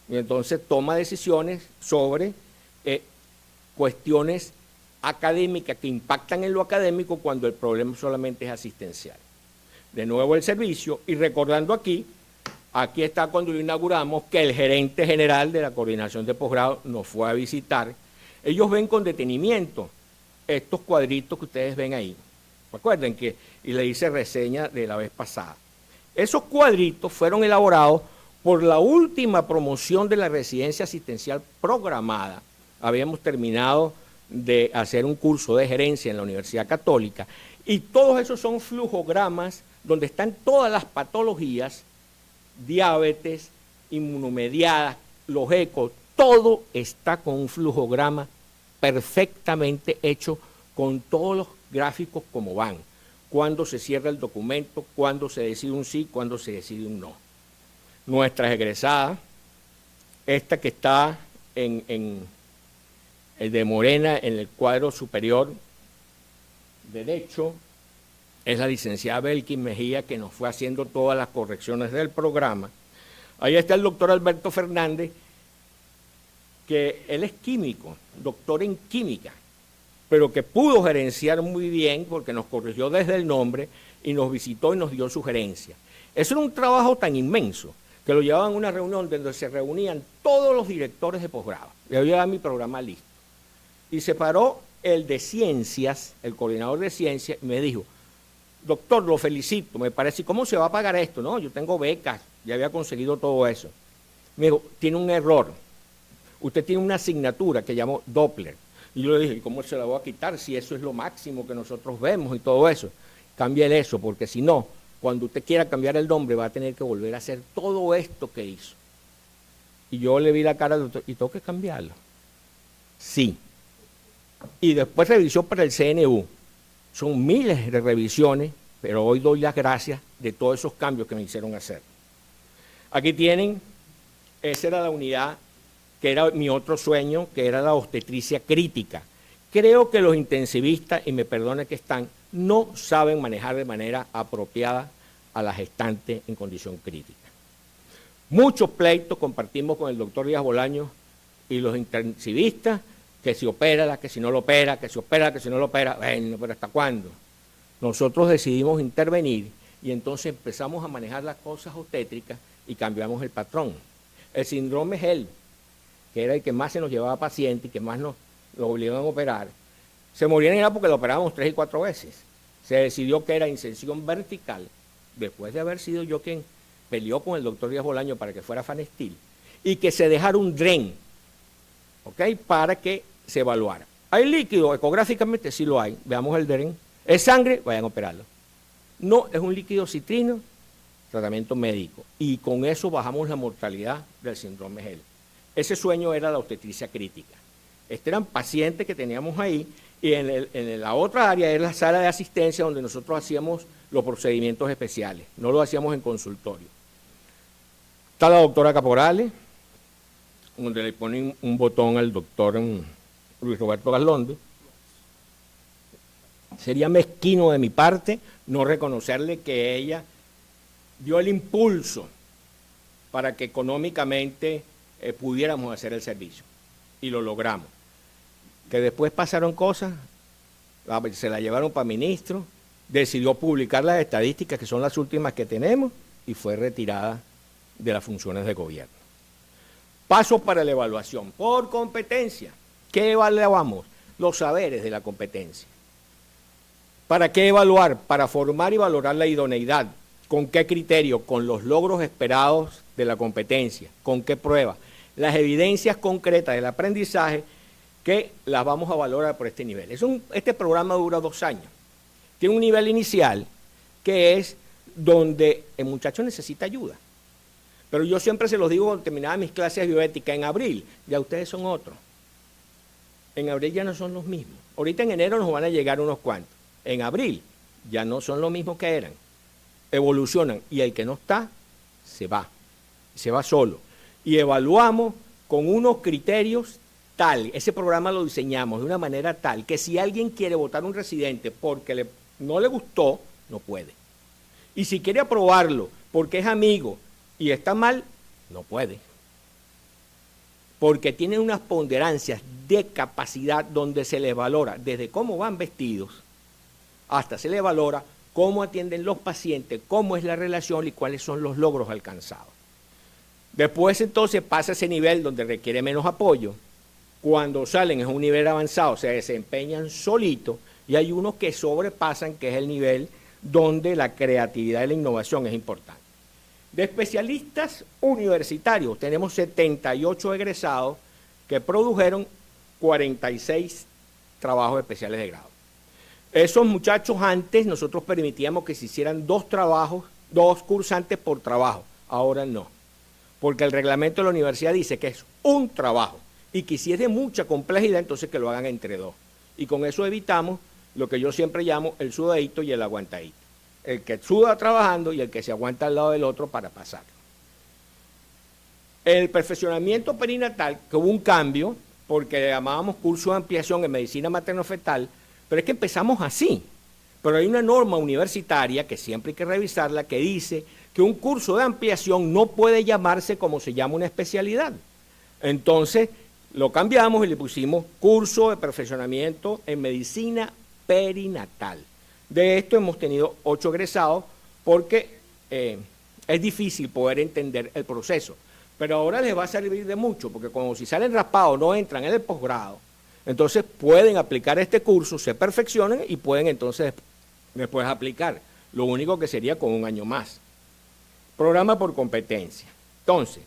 Y entonces toma decisiones sobre cuestiones académicas que impactan en lo académico cuando el problema solamente es asistencial. De nuevo el servicio, y recordando aquí está cuando lo inauguramos, que el gerente general de la coordinación de posgrado nos fue a visitar. Ellos ven con detenimiento estos cuadritos que ustedes ven ahí. Recuerden que, y le hice reseña de la vez pasada, esos cuadritos fueron elaborados por la última promoción de la residencia asistencial programada. Habíamos terminado de hacer un curso de gerencia en la Universidad Católica, y todos esos son flujogramas donde están todas las patologías, diabetes, inmunomediadas, los ecos, todo está con un flujograma perfectamente hecho, con todos los gráficos como van, cuándo se cierra el documento, cuándo se decide un sí, cuándo se decide un no. Nuestras egresadas, esta que está en el de Morena, en el cuadro superior derecho, es la licenciada Belkin Mejía, que nos fue haciendo todas las correcciones del programa. Ahí está el doctor Alberto Fernández, que él es químico, doctor en química, pero que pudo gerenciar muy bien porque nos corrigió desde el nombre y nos visitó y nos dio sugerencias. Eso era un trabajo tan inmenso que lo llevaban a una reunión donde se reunían todos los directores de posgrado. Yo llevaba mi programa listo. Y se paró el de ciencias, el coordinador de ciencias, y me dijo, doctor, lo felicito, me parece, ¿cómo se va a pagar esto? No, yo tengo becas, ya había conseguido todo eso. Me dijo, tiene un error. Usted tiene una asignatura que llamó Doppler. Y yo le dije, ¿cómo se la voy a quitar si eso es lo máximo que nosotros vemos y todo eso? Cámbiale eso, porque si no, cuando usted quiera cambiar el nombre, va a tener que volver a hacer todo esto que hizo. Y yo le vi la cara al doctor, ¿y tengo que cambiarlo? Sí. Y después revisó para el CNU. Son miles de revisiones, pero hoy doy las gracias de todos esos cambios que me hicieron hacer. Aquí tienen, esa era la unidad que era mi otro sueño, que era la obstetricia crítica. Creo que los intensivistas, y me perdone que están, no saben manejar de manera apropiada a la gestante en condición crítica. Muchos pleitos compartimos con el doctor Díaz Bolaños y los intensivistas, que si opera, que si no lo opera, que si opera, que si no lo opera. Bueno, pero ¿hasta cuándo? Nosotros decidimos intervenir y entonces empezamos a manejar las cosas obstétricas y cambiamos el patrón. El síndrome HELP, que era el que más se nos llevaba paciente y que más nos lo obligaban a operar, se morían era porque lo operábamos 3 y 4 veces. Se decidió que era inserción vertical, después de haber sido yo quien peleó con el doctor Díaz Bolaño para que fuera Fanestil, y que se dejara un DREN, ¿ok?, para que se evaluara. ¿Hay líquido? Ecográficamente sí lo hay, veamos el DREN. ¿Es sangre? Vayan a operarlo. No, es un líquido citrino, tratamiento médico, y con eso bajamos la mortalidad del síndrome GEL. Ese sueño era la obstetricia crítica. Eran pacientes que teníamos ahí, y en la otra área era la sala de asistencia donde nosotros hacíamos los procedimientos especiales, no lo hacíamos en consultorio. Está la doctora Caporales, donde le ponen un botón al doctor Luis Roberto Gaslondo. Sería mezquino de mi parte no reconocerle que ella dio el impulso para que económicamente pudiéramos hacer el servicio, y lo logramos. Que después pasaron cosas, se la llevaron para ministro, decidió publicar las estadísticas, que son las últimas que tenemos, y fue retirada de las funciones de gobierno. Paso para la evaluación, por competencia. ¿Qué evaluamos? Los saberes de la competencia. ¿Para qué evaluar? Para formar y valorar la idoneidad. ¿Con qué criterio? Con los logros esperados de la competencia. ¿Con qué prueba? Las evidencias concretas del aprendizaje, que las vamos a valorar por este nivel. Este programa dura 2 años. Tiene un nivel inicial que es donde el muchacho necesita ayuda. Pero yo siempre se los digo cuando terminaba mis clases de bioética, en abril ya ustedes son otros. En abril ya no son los mismos. Ahorita en enero nos van a llegar unos cuantos. En abril ya no son los mismos que eran. Evolucionan, y el que no está, se va solo. Y evaluamos con unos criterios tal, ese programa lo diseñamos de una manera tal que si alguien quiere votar un residente porque no le gustó, no puede. Y si quiere aprobarlo porque es amigo y está mal, no puede. Porque tiene unas ponderancias de capacidad donde se les valora desde cómo van vestidos hasta se les valora cómo atienden los pacientes, cómo es la relación y cuáles son los logros alcanzados. Después entonces pasa ese nivel donde requiere menos apoyo. Cuando salen es un nivel avanzado, se desempeñan solitos, y hay unos que sobrepasan, que es el nivel donde la creatividad y la innovación es importante. De especialistas universitarios, tenemos 78 egresados que produjeron 46 trabajos especiales de grado. Esos muchachos antes nosotros permitíamos que se hicieran 2 trabajos, 2 cursantes por trabajo, ahora no, porque el reglamento de la universidad dice que es un trabajo, y que si es de mucha complejidad, entonces que lo hagan entre 2. Y con eso evitamos lo que yo siempre llamo el sudadito y el aguantadito. El que suda trabajando y el que se aguanta al lado del otro para pasar. El perfeccionamiento perinatal, que hubo un cambio, porque le llamábamos curso de ampliación en medicina materno-fetal, pero es que empezamos así. Pero hay una norma universitaria, que siempre hay que revisarla, que dice que un curso de ampliación no puede llamarse como se llama una especialidad. Entonces, lo cambiamos y le pusimos curso de perfeccionamiento en medicina perinatal. De esto hemos tenido 8 egresados porque es difícil poder entender el proceso. Pero ahora les va a servir de mucho, porque como si salen raspados no entran en el posgrado, entonces pueden aplicar este curso, se perfeccionan y pueden entonces después aplicar. Lo único que sería con 1 año más. Programa por competencia. Entonces,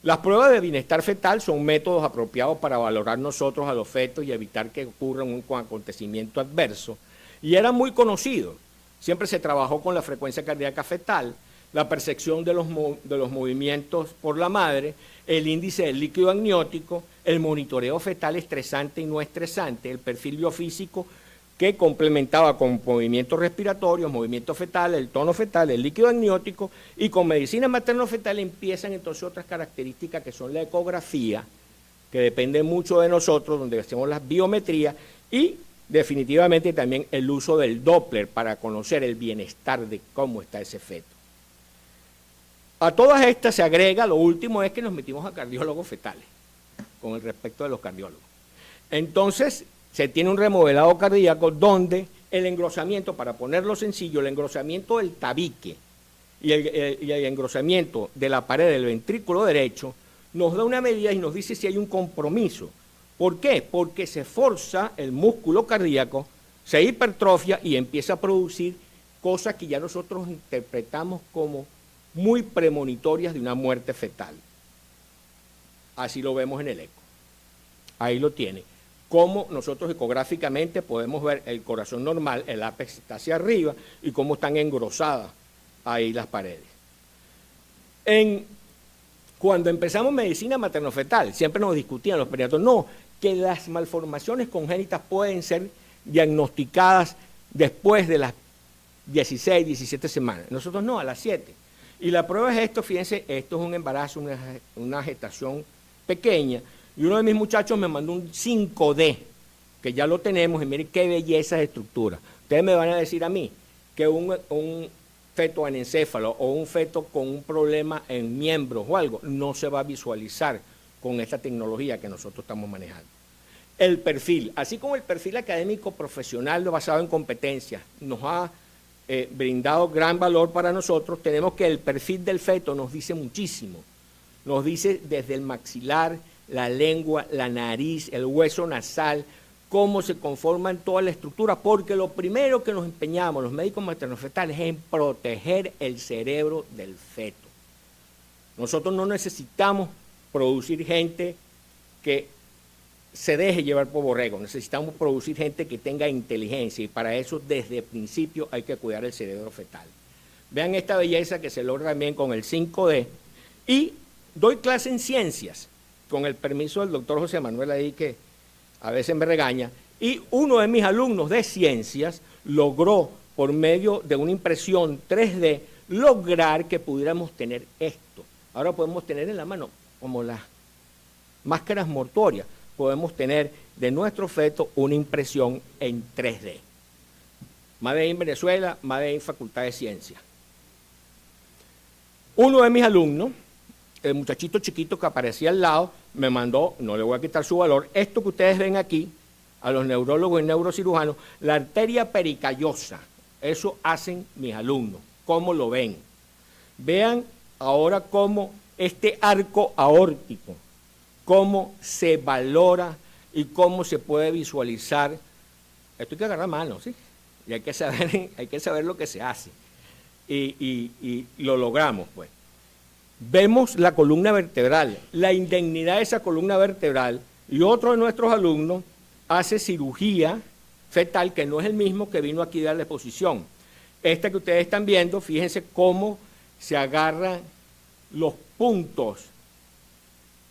las pruebas de bienestar fetal son métodos apropiados para valorar nosotros a los fetos y evitar que ocurra un acontecimiento adverso. Y era muy conocido. Siempre se trabajó con la frecuencia cardíaca fetal, la percepción de los movimientos por la madre, el índice del líquido amniótico, el monitoreo fetal estresante y no estresante, el perfil biofísico que complementaba con movimientos respiratorios, movimientos fetales, el tono fetal, el líquido amniótico, y con medicina materno-fetal empiezan entonces otras características que son la ecografía, que depende mucho de nosotros, donde hacemos las biometrías, y definitivamente también el uso del Doppler para conocer el bienestar de cómo está ese feto. A todas estas se agrega, lo último es que nos metimos a cardiólogos fetales, con el respecto de los cardiólogos. Entonces, se tiene un remodelado cardíaco donde el engrosamiento, para ponerlo sencillo, el engrosamiento del tabique y el engrosamiento de la pared del ventrículo derecho nos da una medida y nos dice si hay un compromiso. ¿Por qué? Porque se forza el músculo cardíaco, se hipertrofia y empieza a producir cosas que ya nosotros interpretamos como muy premonitorias de una muerte fetal. Así lo vemos en el eco. Ahí lo tiene. Cómo nosotros ecográficamente podemos ver el corazón normal, el ápex está hacia arriba, y cómo están engrosadas ahí las paredes. Cuando empezamos medicina materno-fetal, siempre nos discutían los pediatras, no, que las malformaciones congénitas pueden ser diagnosticadas después de las 16, 17 semanas. Nosotros no, a las 7. Y la prueba es esto, fíjense, esto es un embarazo, una gestación pequeña, y uno de mis muchachos me mandó un 5D, que ya lo tenemos, y miren qué belleza de estructura. Ustedes me van a decir a mí que un feto anencéfalo o un feto con un problema en miembros o algo no se va a visualizar con esta tecnología que nosotros estamos manejando. El perfil, así como el perfil académico profesional basado en competencias nos ha brindado gran valor para nosotros, tenemos que el perfil del feto nos dice muchísimo. Nos dice desde el maxilar, la lengua, la nariz, el hueso nasal, cómo se conforman toda la estructura, porque lo primero que nos empeñamos los médicos maternofetales es en proteger el cerebro del feto. Nosotros no necesitamos producir gente que se deje llevar por borrego, necesitamos producir gente que tenga inteligencia, y para eso desde el principio hay que cuidar el cerebro fetal. Vean esta belleza que se logra también con el 5D, y doy clase en ciencias, con el permiso del doctor José Manuel ahí, que a veces me regaña, y uno de mis alumnos de ciencias logró, por medio de una impresión 3D, lograr que pudiéramos tener esto. Ahora podemos tener en la mano, como las máscaras mortuorias, podemos tener de nuestro feto una impresión en 3D. Made in Venezuela, Made in Facultad de Ciencias. Uno de mis alumnos, el muchachito chiquito que aparecía al lado, me mandó, no le voy a quitar su valor, esto que ustedes ven aquí, a los neurólogos y neurocirujanos, la arteria pericallosa. Eso hacen mis alumnos. ¿Cómo lo ven? Vean ahora cómo este arco aórtico, cómo se valora y cómo se puede visualizar. Esto hay que agarrar mano, ¿sí? Y hay que saber lo que se hace. Y lo logramos, pues. Vemos la columna vertebral, la indemnidad de esa columna vertebral, y otro de nuestros alumnos hace cirugía fetal, que no es el mismo que vino aquí a la exposición. Esta que ustedes están viendo, fíjense cómo se agarran los puntos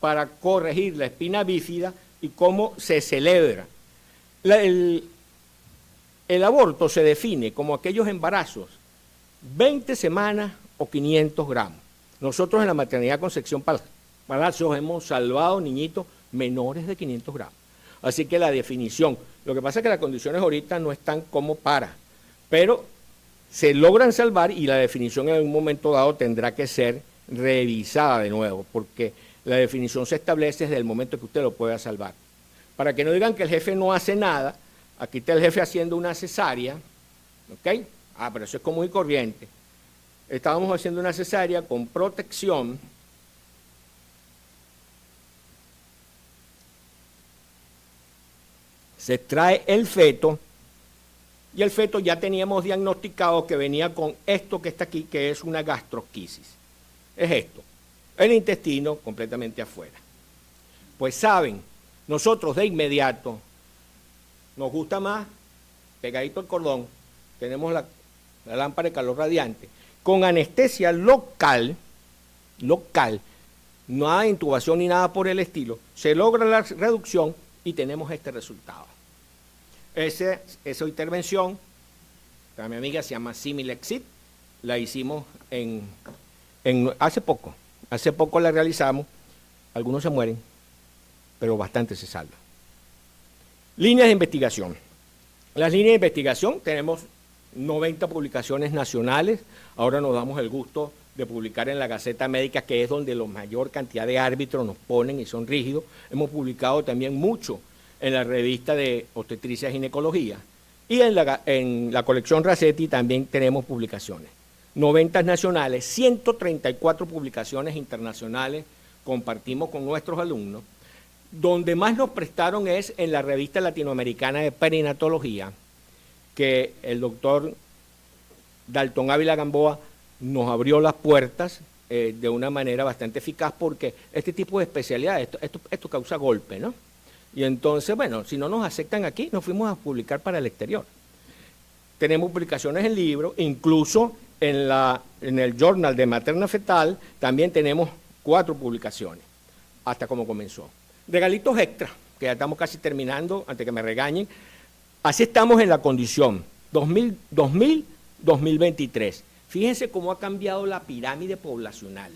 para corregir la espina bífida y cómo se celebra. El aborto se define como aquellos embarazos 20 semanas o 500 gramos. Nosotros en la maternidad Concepción Palacios hemos salvado niñitos menores de 500 gramos. Así que la definición, lo que pasa es que las condiciones ahorita no están como para, pero se logran salvar, y la definición en un momento dado tendrá que ser revisada de nuevo, porque la definición se establece desde el momento que usted lo pueda salvar. Para que no digan que el jefe no hace nada, aquí está el jefe haciendo una cesárea, ¿ok? Pero eso es común y corriente. Estábamos haciendo una cesárea con protección. Se extrae el feto, y el feto ya teníamos diagnosticado que venía con esto que está aquí, que es una gastrosquisis. Es esto, el intestino completamente afuera. Pues saben, nosotros de inmediato nos gusta más pegadito al cordón, tenemos la lámpara de calor radiante, con anestesia local, no hay intubación ni nada por el estilo, se logra la reducción y tenemos este resultado. Esa intervención, para mi amiga, se llama Similexit, la hicimos hace poco la realizamos, algunos se mueren, pero bastante se salvan. Líneas de investigación. Las líneas de investigación, tenemos 90 publicaciones nacionales, ahora nos damos el gusto de publicar en la Gaceta Médica, que es donde la mayor cantidad de árbitros nos ponen y son rígidos. Hemos publicado también mucho en la revista de Obstetricia y Ginecología, y en la colección Racetti también tenemos publicaciones. 90 nacionales, 134 publicaciones internacionales compartimos con nuestros alumnos. Donde más nos prestaron es en la revista latinoamericana de perinatología, que el doctor Dalton Ávila Gamboa nos abrió las puertas de una manera bastante eficaz, porque este tipo de especialidades, esto causa golpe, ¿no? Y entonces, bueno, si no nos aceptan aquí, nos fuimos a publicar para el exterior. Tenemos publicaciones en libros, incluso en el Journal de Materna Fetal también tenemos 4 publicaciones, hasta como comenzó. Regalitos extra, que ya estamos casi terminando, antes que me regañen. Así estamos en la condición 2023. Fíjense cómo ha cambiado la pirámide poblacional.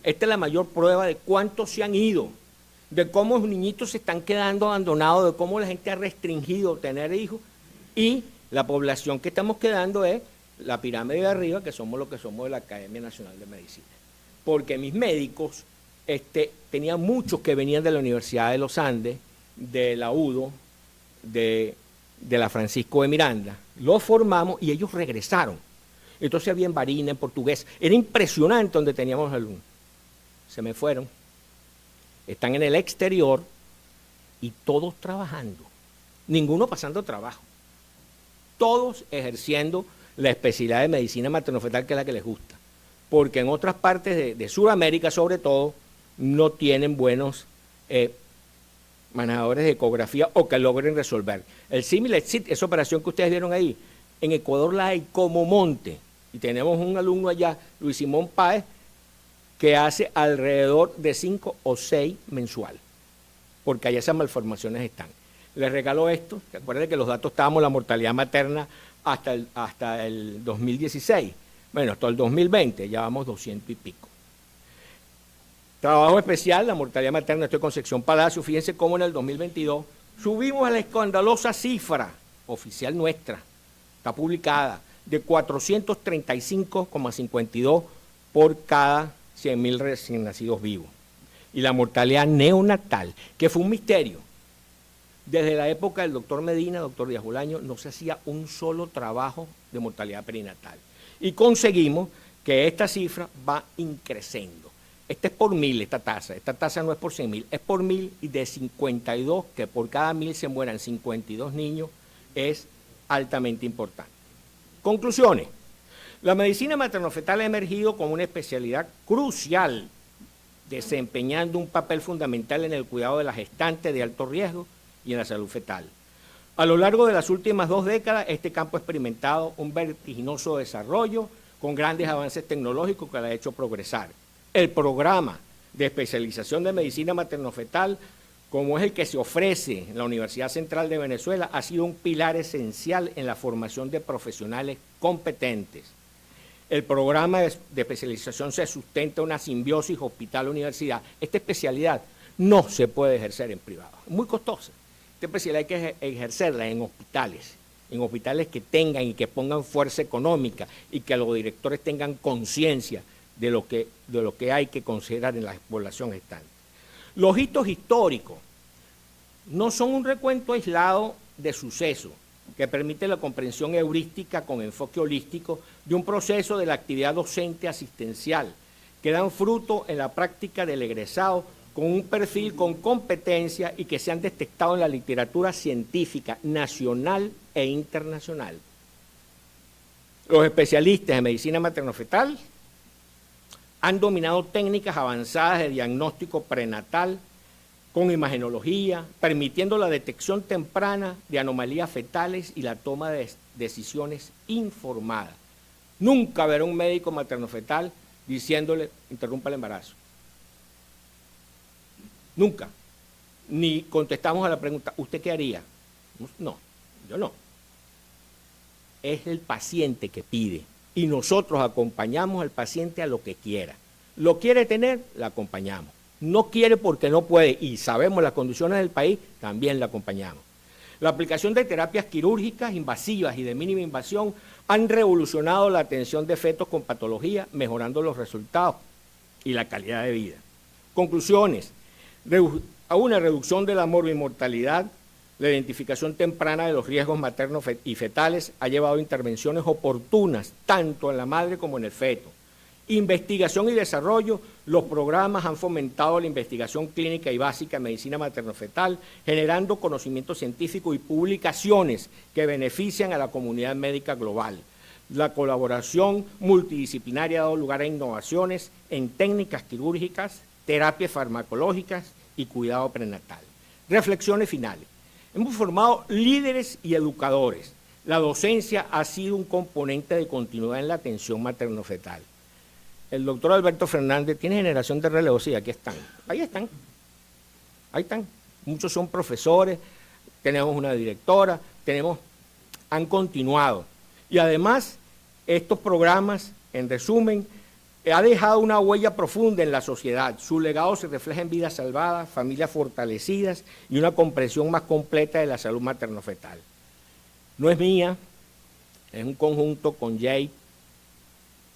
Esta es la mayor prueba de cuántos se han ido, de cómo los niñitos se están quedando abandonados, de cómo la gente ha restringido tener hijos, y la población que estamos quedando es la pirámide de arriba, que somos lo que somos de la Academia Nacional de Medicina. Porque mis médicos, tenían muchos que venían de la Universidad de los Andes, de la UDO, de la Francisco de Miranda, los formamos y ellos regresaron. Entonces había en Barina, en portugués, era impresionante donde teníamos alumnos. Se me fueron, están en el exterior y todos trabajando, ninguno pasando trabajo, todos ejerciendo la especialidad de medicina materno-fetal, que es la que les gusta, porque en otras partes de Sudamérica sobre todo no tienen buenos manejadores de ecografía o que logren resolver. El Similac-SIT, esa operación que ustedes vieron ahí, en Ecuador la hay como monte, y tenemos un alumno allá, Luis Simón Páez, que hace alrededor de 5 o 6 mensual, porque allá esas malformaciones están. Les regalo esto, recuerden que los datos estábamos la mortalidad materna hasta el 2016, bueno, hasta el 2020, ya vamos 200 y pico. Trabajo especial, la mortalidad materna, estoy con Sección Palacio, fíjense cómo en el 2022 subimos a la escandalosa cifra oficial nuestra, está publicada, de 435,52 por cada 100.000 recién nacidos vivos. Y la mortalidad neonatal, que fue un misterio. Desde la época del doctor Medina, doctor Díaz Bolaño, no se hacía un solo trabajo de mortalidad perinatal. Y conseguimos que esta cifra va increciendo. Esta es por 1000, esta tasa no es por 100.000, es por 1000, y de 52, que por cada 1000 se mueran 52 niños, es altamente importante. Conclusiones. La medicina materno-fetal ha emergido como una especialidad crucial, desempeñando un papel fundamental en el cuidado de la gestante de alto riesgo y en la salud fetal. A lo largo de las últimas 2 décadas, este campo ha experimentado un vertiginoso desarrollo con grandes avances tecnológicos que lo ha hecho progresar. El programa de especialización de medicina materno-fetal, como es el que se ofrece en la Universidad Central de Venezuela, ha sido un pilar esencial en la formación de profesionales competentes. El programa de especialización se sustenta en una simbiosis hospital-universidad. Esta especialidad no se puede ejercer en privado, es muy costosa. Esta especialidad hay que ejercerla en hospitales que tengan y que pongan fuerza económica y que los directores tengan conciencia de lo que hay que considerar en la población gestante. Los hitos históricos no son un recuento aislado de sucesos que permite la comprensión heurística con enfoque holístico de un proceso de la actividad docente asistencial que dan fruto en la práctica del egresado con un perfil con competencia y que se han detectado en la literatura científica nacional e internacional. Los especialistas en medicina materno-fetal han dominado técnicas avanzadas de diagnóstico prenatal con imagenología, permitiendo la detección temprana de anomalías fetales y la toma de decisiones informadas. Nunca verá un médico materno-fetal diciéndole, interrumpa el embarazo. Nunca. Ni contestamos a la pregunta, ¿usted qué haría? No, yo no. Es el paciente que pide y nosotros acompañamos al paciente a lo que quiera. Lo quiere tener, la acompañamos. No quiere porque no puede y sabemos las condiciones del país, también la acompañamos. La aplicación de terapias quirúrgicas invasivas y de mínima invasión han revolucionado la atención de fetos con patología, mejorando los resultados y la calidad de vida. Conclusiones. A una reducción de la morbimortalidad, la identificación temprana de los riesgos maternos y fetales ha llevado a intervenciones oportunas tanto en la madre como en el feto. Investigación y desarrollo, los programas han fomentado la investigación clínica y básica en medicina materno-fetal, generando conocimiento científico y publicaciones que benefician a la comunidad médica global. La colaboración multidisciplinaria ha dado lugar a innovaciones en técnicas quirúrgicas, terapias farmacológicas y cuidado prenatal. Reflexiones finales. Hemos formado líderes y educadores. La docencia ha sido un componente de continuidad en la atención materno-fetal. El doctor Alberto Fernández tiene generación de relevo, sí, aquí están. Ahí están. Ahí están. Muchos son profesores, tenemos una directora, han continuado. Y además, estos programas, en resumen, ha dejado una huella profunda en la sociedad. Su legado se refleja en vidas salvadas, familias fortalecidas y una comprensión más completa de la salud materno-fetal. No es mía, es un conjunto con Jay,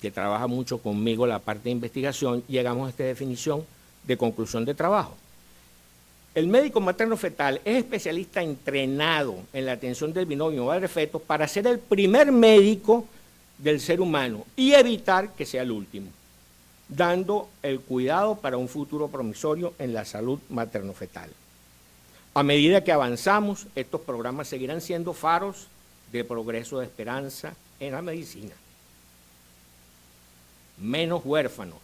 que trabaja mucho conmigo la parte de investigación, llegamos a esta definición de conclusión de trabajo. El médico materno-fetal es especialista entrenado en la atención del binomio madre-feto para ser el primer médico del ser humano y evitar que sea el último, dando el cuidado para un futuro promisorio en la salud materno-fetal. A medida que avanzamos, estos programas seguirán siendo faros de progreso de esperanza en la medicina. Menos huérfanos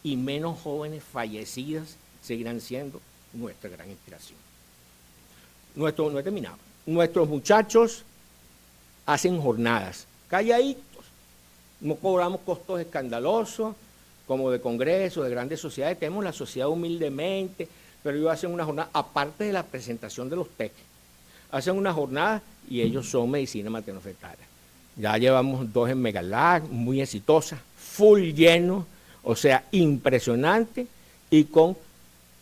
y menos jóvenes fallecidas seguirán siendo nuestra gran inspiración. No he terminado. Nuestros muchachos hacen jornadas, calladitos, no cobramos costos escandalosos, como de congresos, de grandes sociedades, tenemos la sociedad humildemente, pero ellos hacen una jornada, aparte de la presentación de los TEC, hacen una jornada y ellos son medicina materno-fetal. Ya llevamos 2 en Megalac, muy exitosas, full lleno, o sea, impresionante, y con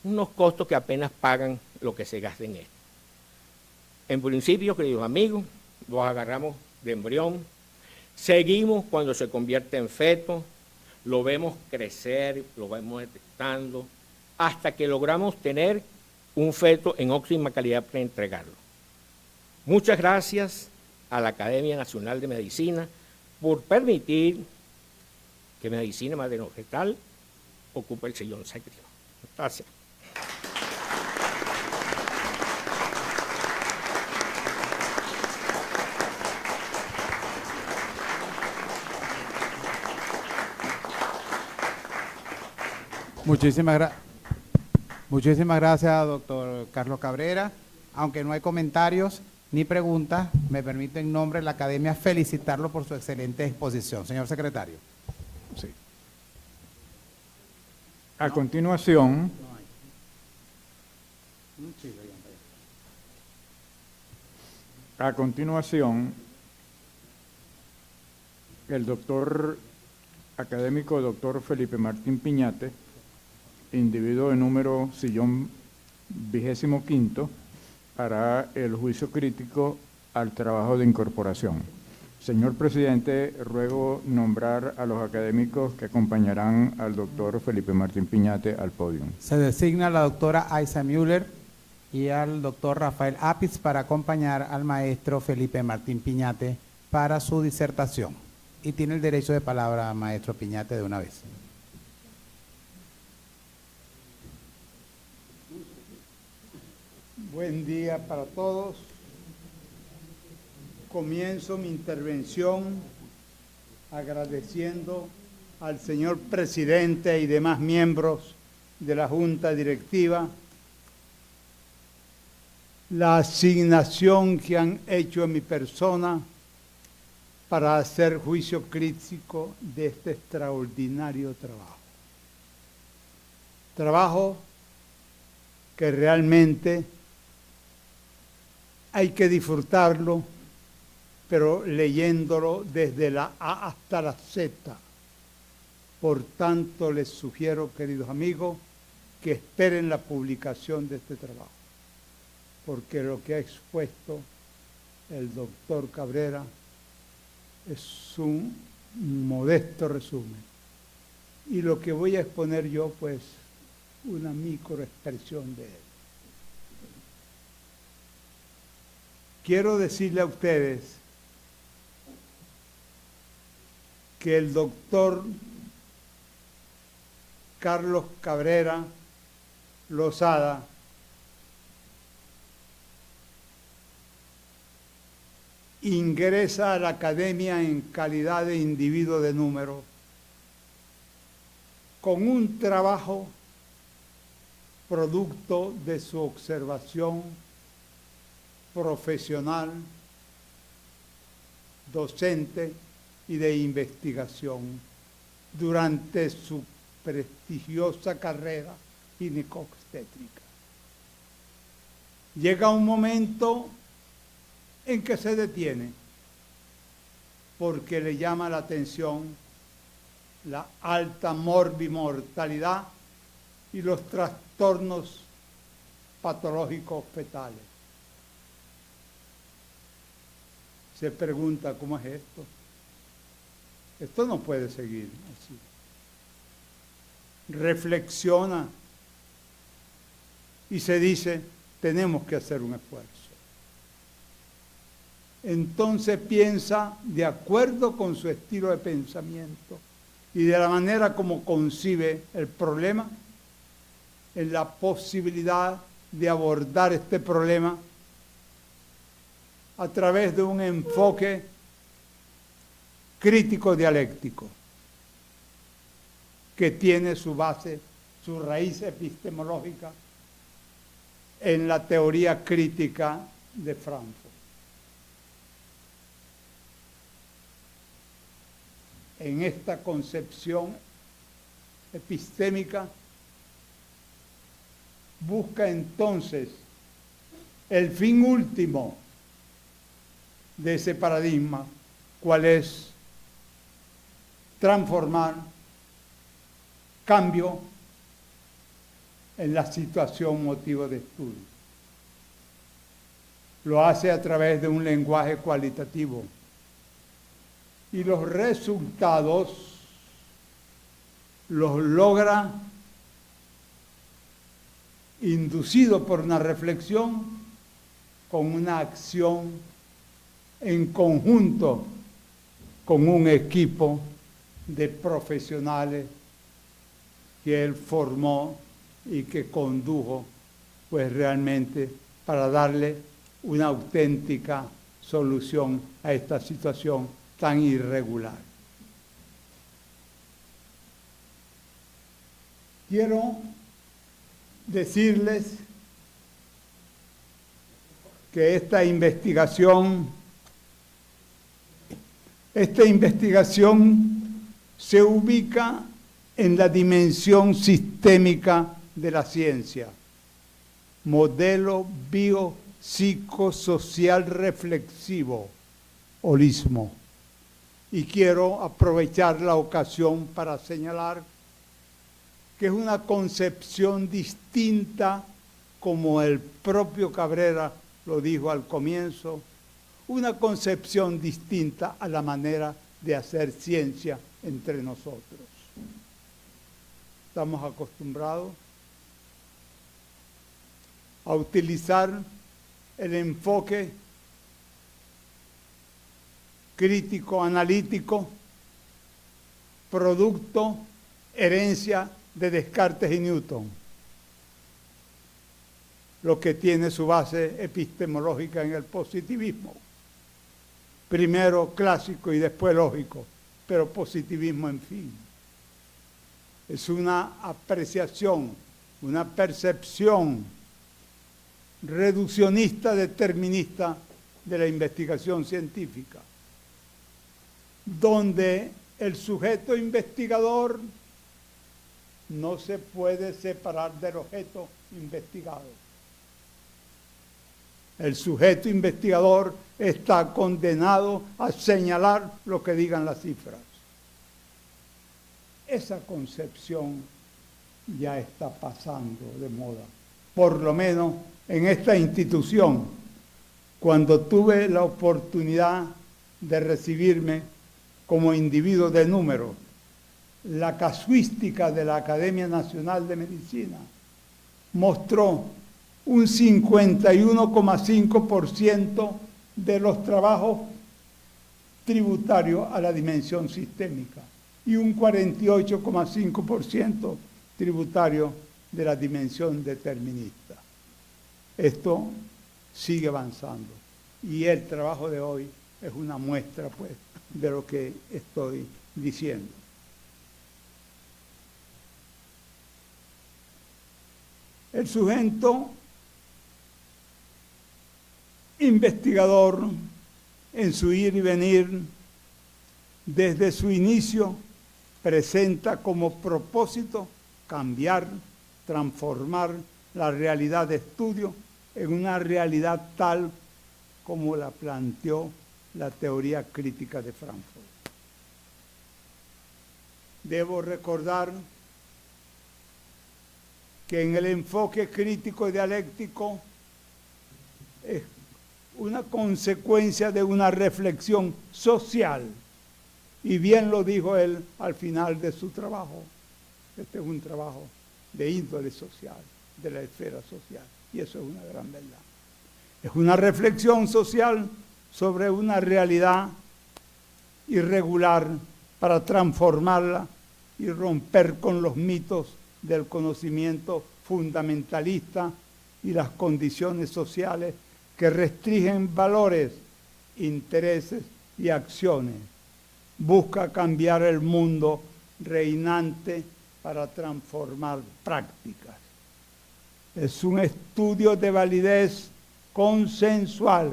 unos costos que apenas pagan lo que se gasta en esto. En principio, queridos amigos, los agarramos de embrión, seguimos cuando se convierte en feto, lo vemos crecer, lo vamos detectando, hasta que logramos tener un feto en óptima calidad para entregarlo. Muchas gracias a la Academia Nacional de Medicina por permitir que medicina materno-fetal ocupe el sillón sacro. Gracias. Muchísimas gracias, doctor Carlos Cabrera. Aunque no hay comentarios ni preguntas, me permito en nombre de la Academia felicitarlo por su excelente exposición. Señor secretario. Sí. A continuación, el doctor académico doctor Felipe Martín Piñate, individuo de número sillón 25º, hará el juicio crítico al trabajo de incorporación. Señor presidente, ruego nombrar a los académicos que acompañarán al doctor Felipe Martín Piñate al podio. Se designa a la doctora Aiza Müller y al doctor Rafael Apitz para acompañar al maestro Felipe Martín Piñate para su disertación. Y tiene el derecho de palabra, maestro Piñate, de una vez. Buen día para todos. Comienzo mi intervención agradeciendo al señor presidente y demás miembros de la Junta Directiva la asignación que han hecho en mi persona para hacer juicio crítico de este extraordinario trabajo. Trabajo que realmente hay que disfrutarlo, pero leyéndolo desde la A hasta la Z. Por tanto, les sugiero, queridos amigos, que esperen la publicación de este trabajo, porque lo que ha expuesto el doctor Cabrera es un modesto resumen. Y lo que voy a exponer yo, pues, una microexpresión de él. Quiero decirle a ustedes que el doctor Carlos Cabrera Lozada ingresa a la academia en calidad de individuo de número, con un trabajo producto de su observación profesional, docente y de investigación durante su prestigiosa carrera ginecobstétrica. Llega un momento en que se detiene porque le llama la atención la alta morbimortalidad y los trastornos patológicos fetales. Se pregunta, ¿cómo es esto? Esto no puede seguir así. Reflexiona y se dice, tenemos que hacer un esfuerzo. Entonces piensa, de acuerdo con su estilo de pensamiento y de la manera como concibe el problema, en la posibilidad de abordar este problema a través de un enfoque crítico dialéctico que tiene su base, su raíz epistemológica en la teoría crítica de Frankfurt. En esta concepción epistémica busca entonces el fin último de ese paradigma, cuál es transformar, cambio en la situación motivo de estudio. Lo hace a través de un lenguaje cualitativo y los resultados los logra inducido por una reflexión con una acción en conjunto con un equipo de profesionales que él formó y que condujo, pues realmente para darle una auténtica solución a esta situación tan irregular. Quiero decirles que esta investigación se ubica en la dimensión sistémica de la ciencia, modelo biopsicosocial reflexivo, holismo. Y quiero aprovechar la ocasión para señalar que es una concepción distinta, como el propio Cabrera lo dijo al comienzo, una concepción distinta a la manera de hacer ciencia entre nosotros. Estamos acostumbrados a utilizar el enfoque crítico, analítico, producto, herencia de Descartes y Newton, lo que tiene su base epistemológica en el positivismo, primero clásico y después lógico, pero positivismo en fin. Es una apreciación, una percepción reduccionista, determinista de la investigación científica, donde el sujeto investigador no se puede separar del objeto investigado. El sujeto investigador está condenado a señalar lo que digan las cifras. Esa concepción ya está pasando de moda, por lo menos en esta institución. Cuando tuve la oportunidad de recibirme como individuo de número, la casuística de la Academia Nacional de Medicina mostró un 51,5% de los trabajos tributarios a la dimensión sistémica y un 48,5% tributario de la dimensión determinista. Esto sigue avanzando y el trabajo de hoy es una muestra, pues, de lo que estoy diciendo. El sujeto investigador, en su ir y venir, desde su inicio, presenta como propósito cambiar, transformar la realidad de estudio en una realidad tal como la planteó la teoría crítica de Frankfurt. Debo recordar que en el enfoque crítico y dialéctico es una consecuencia de una reflexión social, y bien lo dijo él al final de su trabajo. Este es un trabajo de índole social, de la esfera social, y eso es una gran verdad. Es una reflexión social sobre una realidad irregular para transformarla y romper con los mitos del conocimiento fundamentalista y las condiciones sociales que restringen valores, intereses y acciones. Busca cambiar el mundo reinante para transformar prácticas. Es un estudio de validez consensual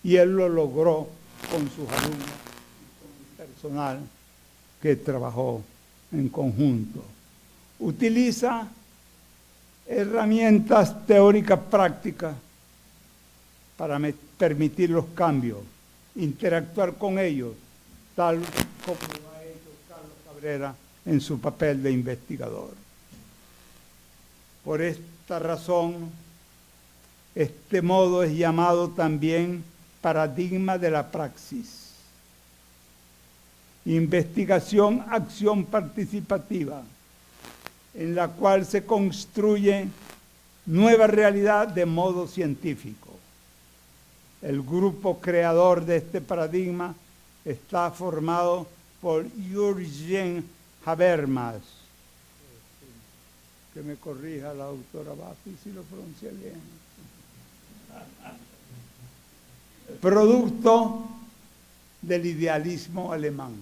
y él lo logró con sus alumnos y con el personal que trabajó en conjunto. Utiliza herramientas teóricas prácticas para permitir los cambios, interactuar con ellos, tal como lo ha hecho Carlos Cabrera en su papel de investigador. Por esta razón, este modo es llamado también paradigma de la praxis. Investigación, acción participativa, en la cual se construye nueva realidad de modo científico. El grupo creador de este paradigma está formado por Jürgen Habermas, que me corrija la doctora Bafi si lo pronuncié bien, producto del idealismo alemán.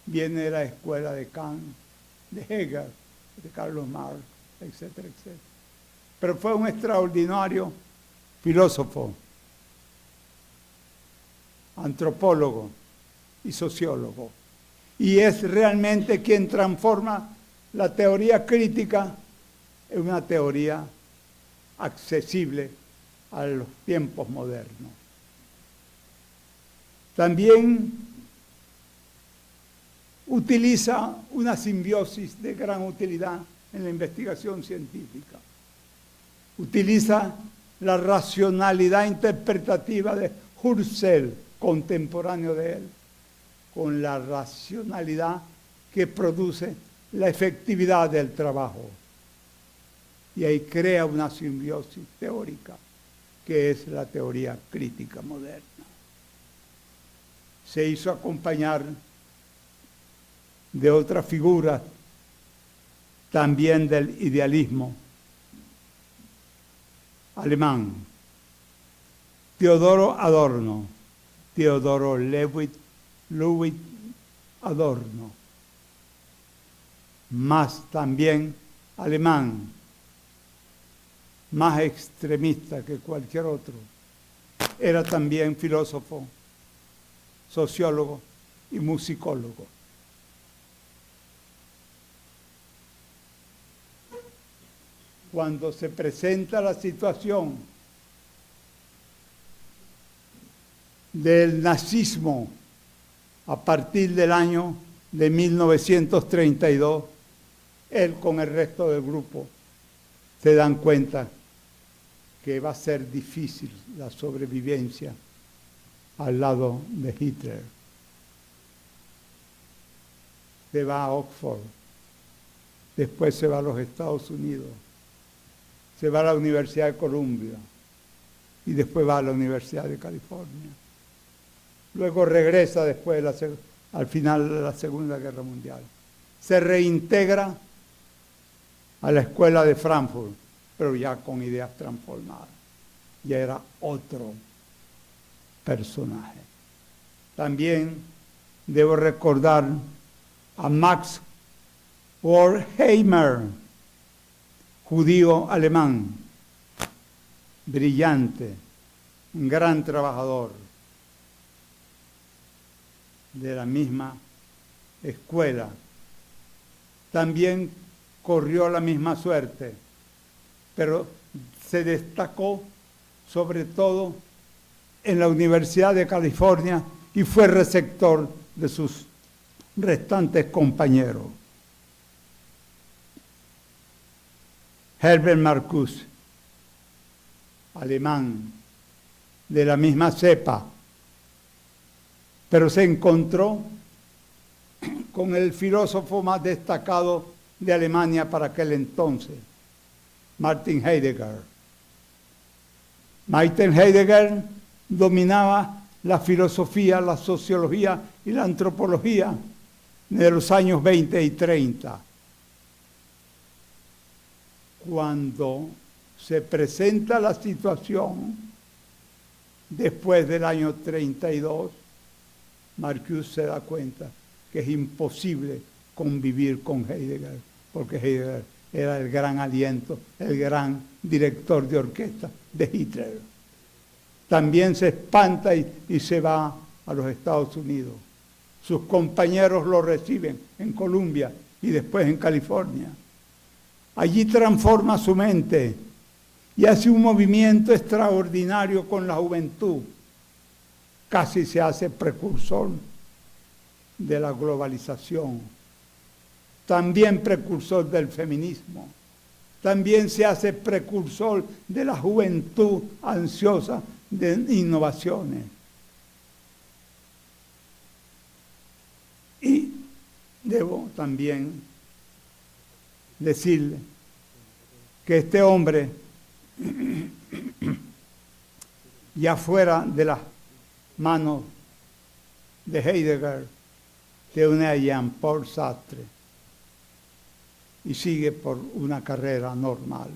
Viene de la escuela de Kant, de Hegel, de Carlos Marx, etcétera, etcétera. Pero fue un extraordinario filósofo, antropólogo y sociólogo. Y es realmente quien transforma la teoría crítica en una teoría accesible a los tiempos modernos. También utiliza una simbiosis de gran utilidad en la investigación científica. Utiliza la racionalidad interpretativa de Husserl, contemporáneo de él, con la racionalidad que produce la efectividad del trabajo. Y ahí crea una simbiosis teórica, que es la teoría crítica moderna. Se hizo acompañar de otras figuras también del idealismo alemán. Teodoro Adorno, Teodoro Ludwig Adorno, más también alemán, más extremista que cualquier otro. Era también filósofo, sociólogo y musicólogo. Cuando se presenta la situación del nazismo a partir del año de 1932, él con el resto del grupo se dan cuenta que va a ser difícil la sobrevivencia al lado de Hitler. Se va a Oxford, después se va a los Estados Unidos, se va a la Universidad de Columbia y después va a la Universidad de California. Luego regresa después al final de la Segunda Guerra Mundial. Se reintegra a la escuela de Frankfurt, pero ya con ideas transformadas. Ya era otro personajes. También debo recordar a Max Horkheimer, judío alemán, brillante, un gran trabajador de la misma escuela. También corrió la misma suerte, pero se destacó sobre todo en la Universidad de California y fue receptor de sus restantes compañeros. Herbert Marcuse, alemán, de la misma cepa, pero se encontró con el filósofo más destacado de Alemania para aquel entonces, Martin Heidegger. Martin Heidegger dominaba la filosofía, la sociología y la antropología de los años 20 y 30. Cuando se presenta la situación después del año 32, Marcuse se da cuenta que es imposible convivir con Heidegger, porque Heidegger era el gran aliento, el gran director de orquesta de Hitler. También se espanta y se va a los Estados Unidos. Sus compañeros lo reciben en Columbia y después en California. Allí transforma su mente y hace un movimiento extraordinario con la juventud. Casi se hace precursor de la globalización. También precursor del feminismo. También se hace precursor de la juventud ansiosa de innovaciones. Y debo también decirle que este hombre, ya fuera de las manos de Heidegger, se une a Jean-Paul Sartre y sigue por una carrera normal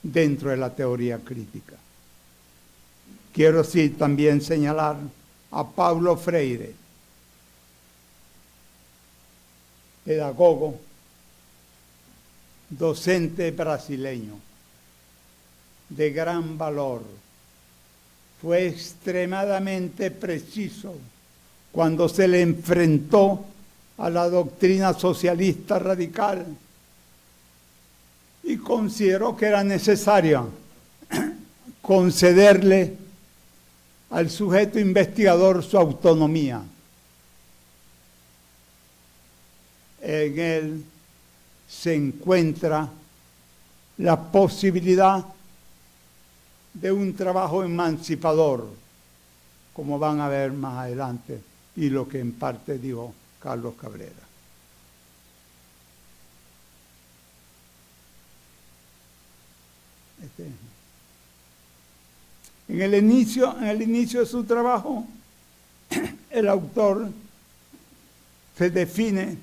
dentro de la teoría crítica. Quiero sí también señalar a Paulo Freire, pedagogo, docente brasileño, de gran valor. Fue extremadamente preciso cuando se le enfrentó a la doctrina socialista radical y consideró que era necesario concederle al sujeto investigador su autonomía. En él se encuentra la posibilidad de un trabajo emancipador, como van a ver más adelante, y lo que en parte dijo Carlos Cabrera. En el inicio de su trabajo, el autor se define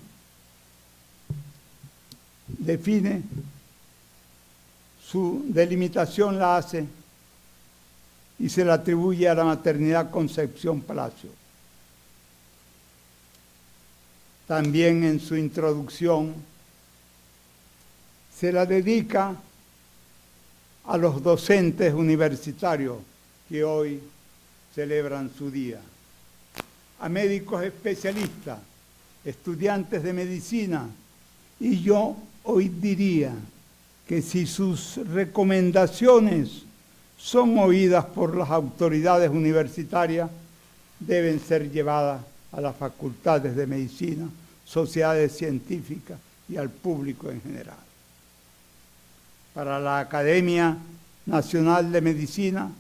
su delimitación, la hace y se la atribuye a la maternidad Concepción Palacio. También en su introducción se la dedica a los docentes universitarios que hoy celebran su día, a médicos especialistas, estudiantes de medicina, y yo hoy diría que si sus recomendaciones son oídas por las autoridades universitarias, deben ser llevadas a las facultades de medicina, sociedades científicas y al público en general. Para la Academia Nacional de Medicina,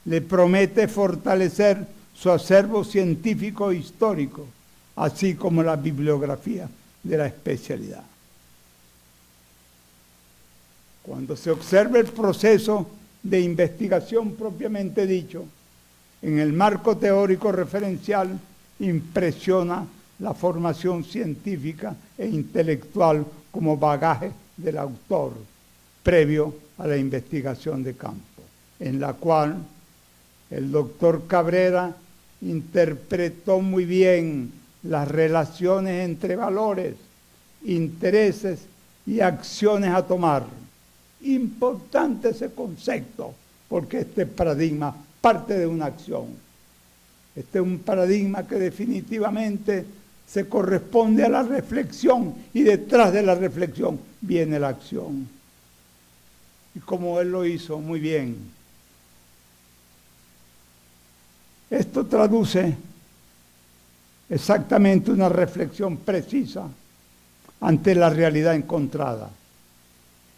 le promete fortalecer su acervo científico e histórico, así como la bibliografía de la especialidad. Cuando se observa el proceso de investigación propiamente dicho, en el marco teórico referencial, impresiona la formación científica e intelectual como bagaje del autor, previo a la investigación de campo, en la cual el doctor Cabrera interpretó muy bien las relaciones entre valores, intereses y acciones a tomar. Importante ese concepto, porque este paradigma parte de una acción. Este es un paradigma que definitivamente se corresponde a la reflexión, y detrás de la reflexión viene la acción. Y como él lo hizo muy bien, esto traduce exactamente una reflexión precisa ante la realidad encontrada.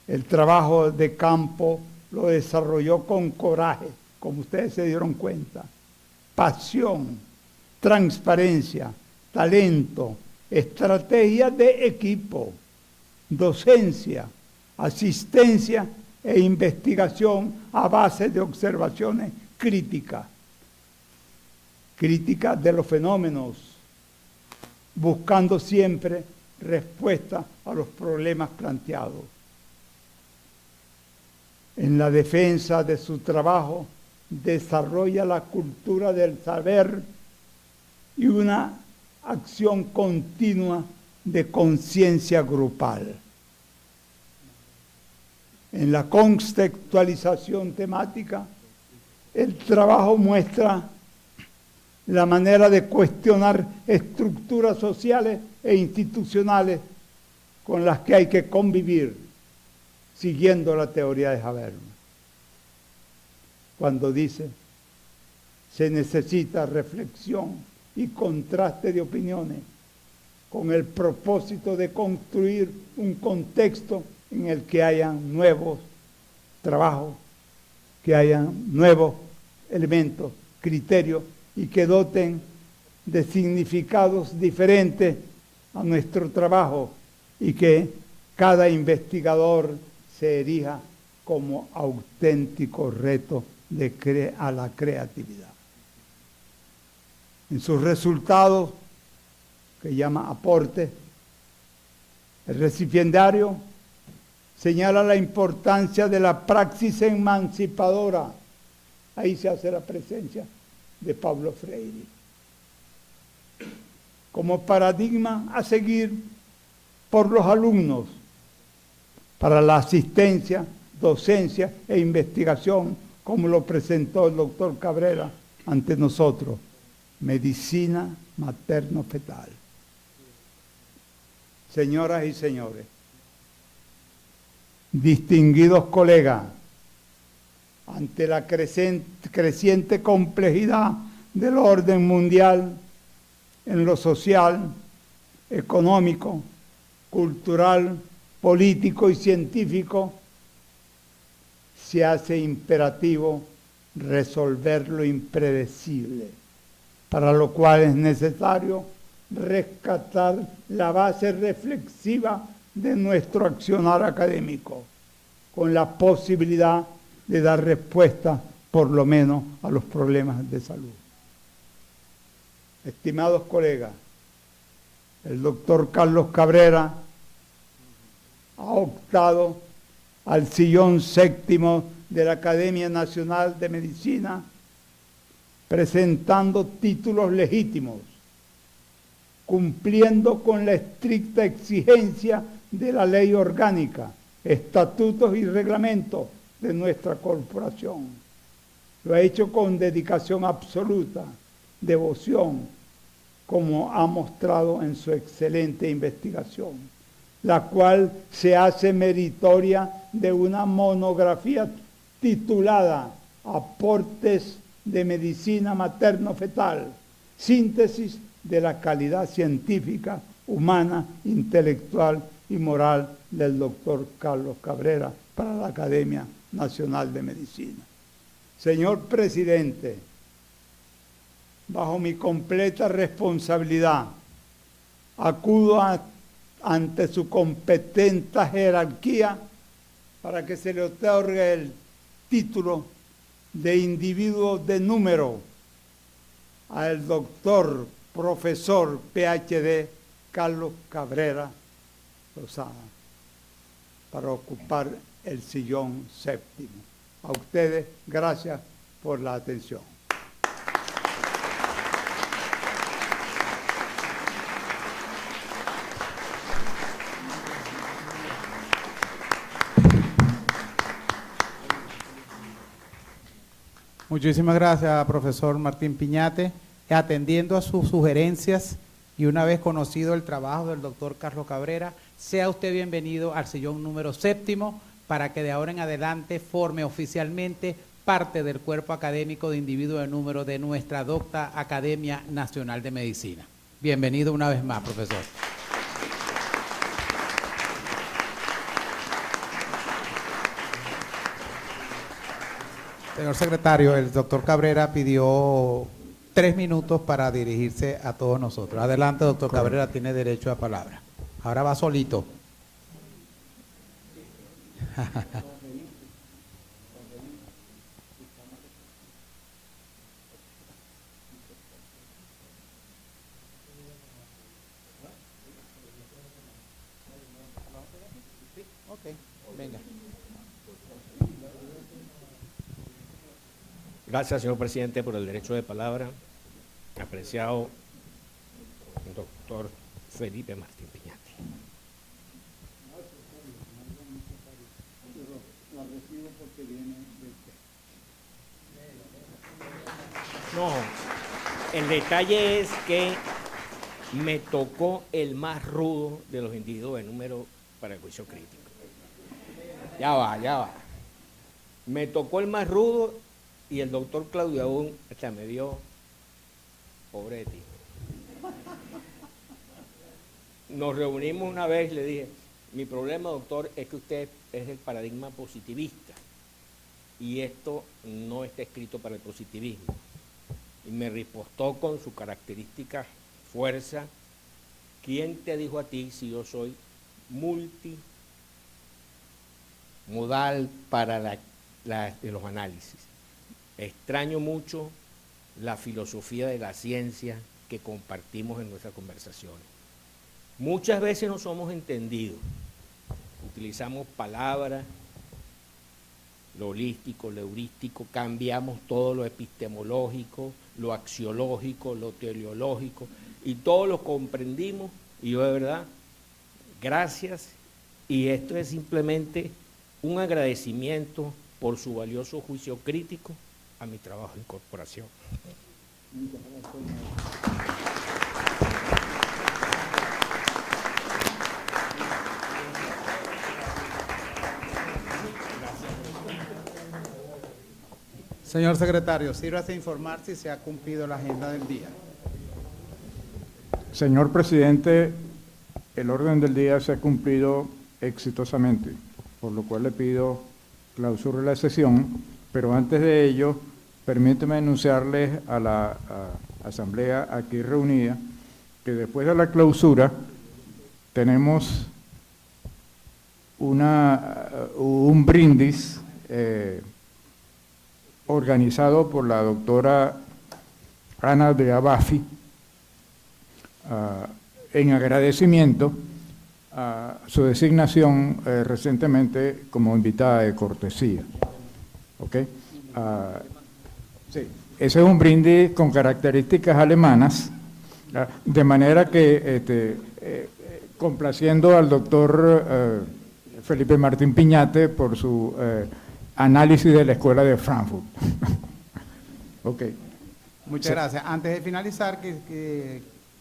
El trabajo de campo lo desarrolló con coraje, como ustedes se dieron cuenta, pasión, transparencia, talento, estrategia de equipo, docencia, asistencia e investigación a base de observaciones críticas de los fenómenos, buscando siempre respuesta a los problemas planteados. En la defensa de su trabajo, desarrolla la cultura del saber y una acción continua de conciencia grupal. En la contextualización temática, el trabajo muestra la manera de cuestionar estructuras sociales e institucionales con las que hay que convivir, siguiendo la teoría de Habermas. Cuando dice, se necesita reflexión y contraste de opiniones con el propósito de construir un contexto en el que hayan nuevos trabajos, que hayan nuevos elementos, criterios, y que doten de significados diferentes a nuestro trabajo, y que cada investigador se erija como auténtico reto a la creatividad. En sus resultados, que llama aporte, el recipiendario señala la importancia de la praxis emancipadora. Ahí se hace la presencia de Pablo Freire como paradigma a seguir por los alumnos para la asistencia, docencia e investigación, como lo presentó el doctor Cabrera ante nosotros, medicina materno-fetal. Señoras y señores, distinguidos colegas, ante la creciente complejidad del orden mundial en lo social, económico, cultural, político y científico, se hace imperativo resolver lo impredecible, para lo cual es necesario rescatar la base reflexiva de nuestro accionar académico, con la posibilidad de dar respuesta, por lo menos, a los problemas de salud. Estimados colegas, el doctor Carlos Cabrera ha optado al sillón séptimo de la Academia Nacional de Medicina, presentando títulos legítimos, cumpliendo con la estricta exigencia de la ley orgánica, estatutos y reglamentos de nuestra corporación. Lo ha hecho con dedicación absoluta, devoción, como ha mostrado en su excelente investigación, la cual se hace meritoria de una monografía titulada Aportes de Medicina Materno-Fetal, síntesis de la calidad científica, humana, intelectual y moral del doctor Carlos Cabrera para la Academia Nacional de Medicina. Señor Presidente, bajo mi completa responsabilidad, acudo ante su competente jerarquía para que se le otorgue el título de individuo de número al doctor, profesor, PhD, Carlos Cabrera Lozada, para ocupar el sillón séptimo. A ustedes, gracias por la atención. Muchísimas gracias, profesor Martín Piñate. Atendiendo a sus sugerencias y una vez conocido el trabajo del doctor Carlos Cabrera, sea usted bienvenido al sillón número 7 para que de ahora en adelante forme oficialmente parte del cuerpo académico de individuo de número de nuestra docta Academia Nacional de Medicina. Bienvenido una vez más, profesor. Señor secretario, el doctor Cabrera pidió 3 minutos para dirigirse a todos nosotros. Adelante, doctor Cabrera, tiene derecho a palabra. Ahora va solito. Venga. Gracias, señor presidente, por el derecho de palabra. Apreciado doctor Felipe Martín Piñate. No, el detalle es que me tocó el más rudo de los individuos de número para el juicio crítico. Ya va. Me tocó el más rudo y el doctor Claudio aún hasta me dio, pobre de ti. Nos reunimos una vez y le dije, mi problema, doctor, es que usted es el paradigma positivista y esto no está escrito para el positivismo. Y me ripostó con su característica fuerza. ¿Quién te dijo a ti si yo soy multimodal para los análisis? Extraño mucho la filosofía de la ciencia que compartimos en nuestras conversaciones. Muchas veces no somos entendidos. Utilizamos palabras, lo holístico, lo heurístico, cambiamos todo lo epistemológico, lo axiológico, lo teleológico, y todo lo comprendimos, y yo de verdad, gracias, y esto es simplemente un agradecimiento por su valioso juicio crítico a mi trabajo de incorporación. Señor secretario, sírvase a informar si se ha cumplido la agenda del día. Señor presidente, el orden del día se ha cumplido exitosamente, por lo cual le pido clausura de la sesión, pero antes de ello, permíteme anunciarles a la asamblea aquí reunida que después de la clausura tenemos un brindis organizado por la doctora Ana de Abafi en agradecimiento a su designación recientemente como invitada de cortesía. ¿Ok? Sí, ese es un brindis con características alemanas, de manera que complaciendo al doctor Felipe Martín Piñate por su análisis de la Escuela de Frankfurt. Ok. Muchas gracias. Antes de finalizar,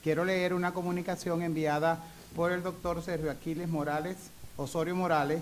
quiero leer una comunicación enviada por el doctor Sergio Aquiles Osorio Morales,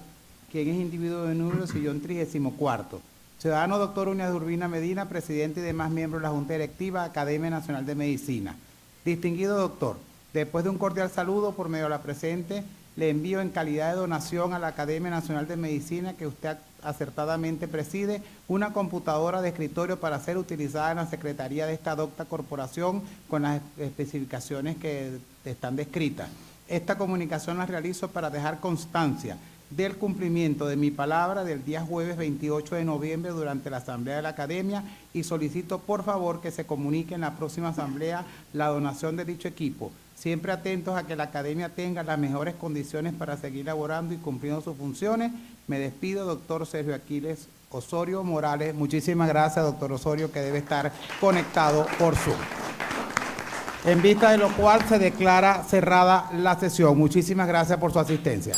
quien es individuo de número sillón 34. Ciudadano doctor Uñas de Urbina Medina, presidente y demás miembros de la Junta Directiva, Academia Nacional de Medicina. Distinguido doctor, después de un cordial saludo por medio de la presente, le envío en calidad de donación a la Academia Nacional de Medicina que usted acertadamente preside una computadora de escritorio para ser utilizada en la Secretaría de esta docta corporación con las especificaciones que están descritas. Esta comunicación la realizo para dejar constancia del cumplimiento de mi palabra del día jueves 28 de noviembre durante la Asamblea de la Academia y solicito por favor que se comunique en la próxima Asamblea la donación de dicho equipo, siempre atentos a que la Academia tenga las mejores condiciones para seguir laborando y cumpliendo sus funciones. Me despido, doctor Sergio Aquiles Osorio Morales. Muchísimas gracias, doctor Osorio, que debe estar conectado por Zoom. En vista de lo cual se declara cerrada la sesión. Muchísimas gracias por su asistencia.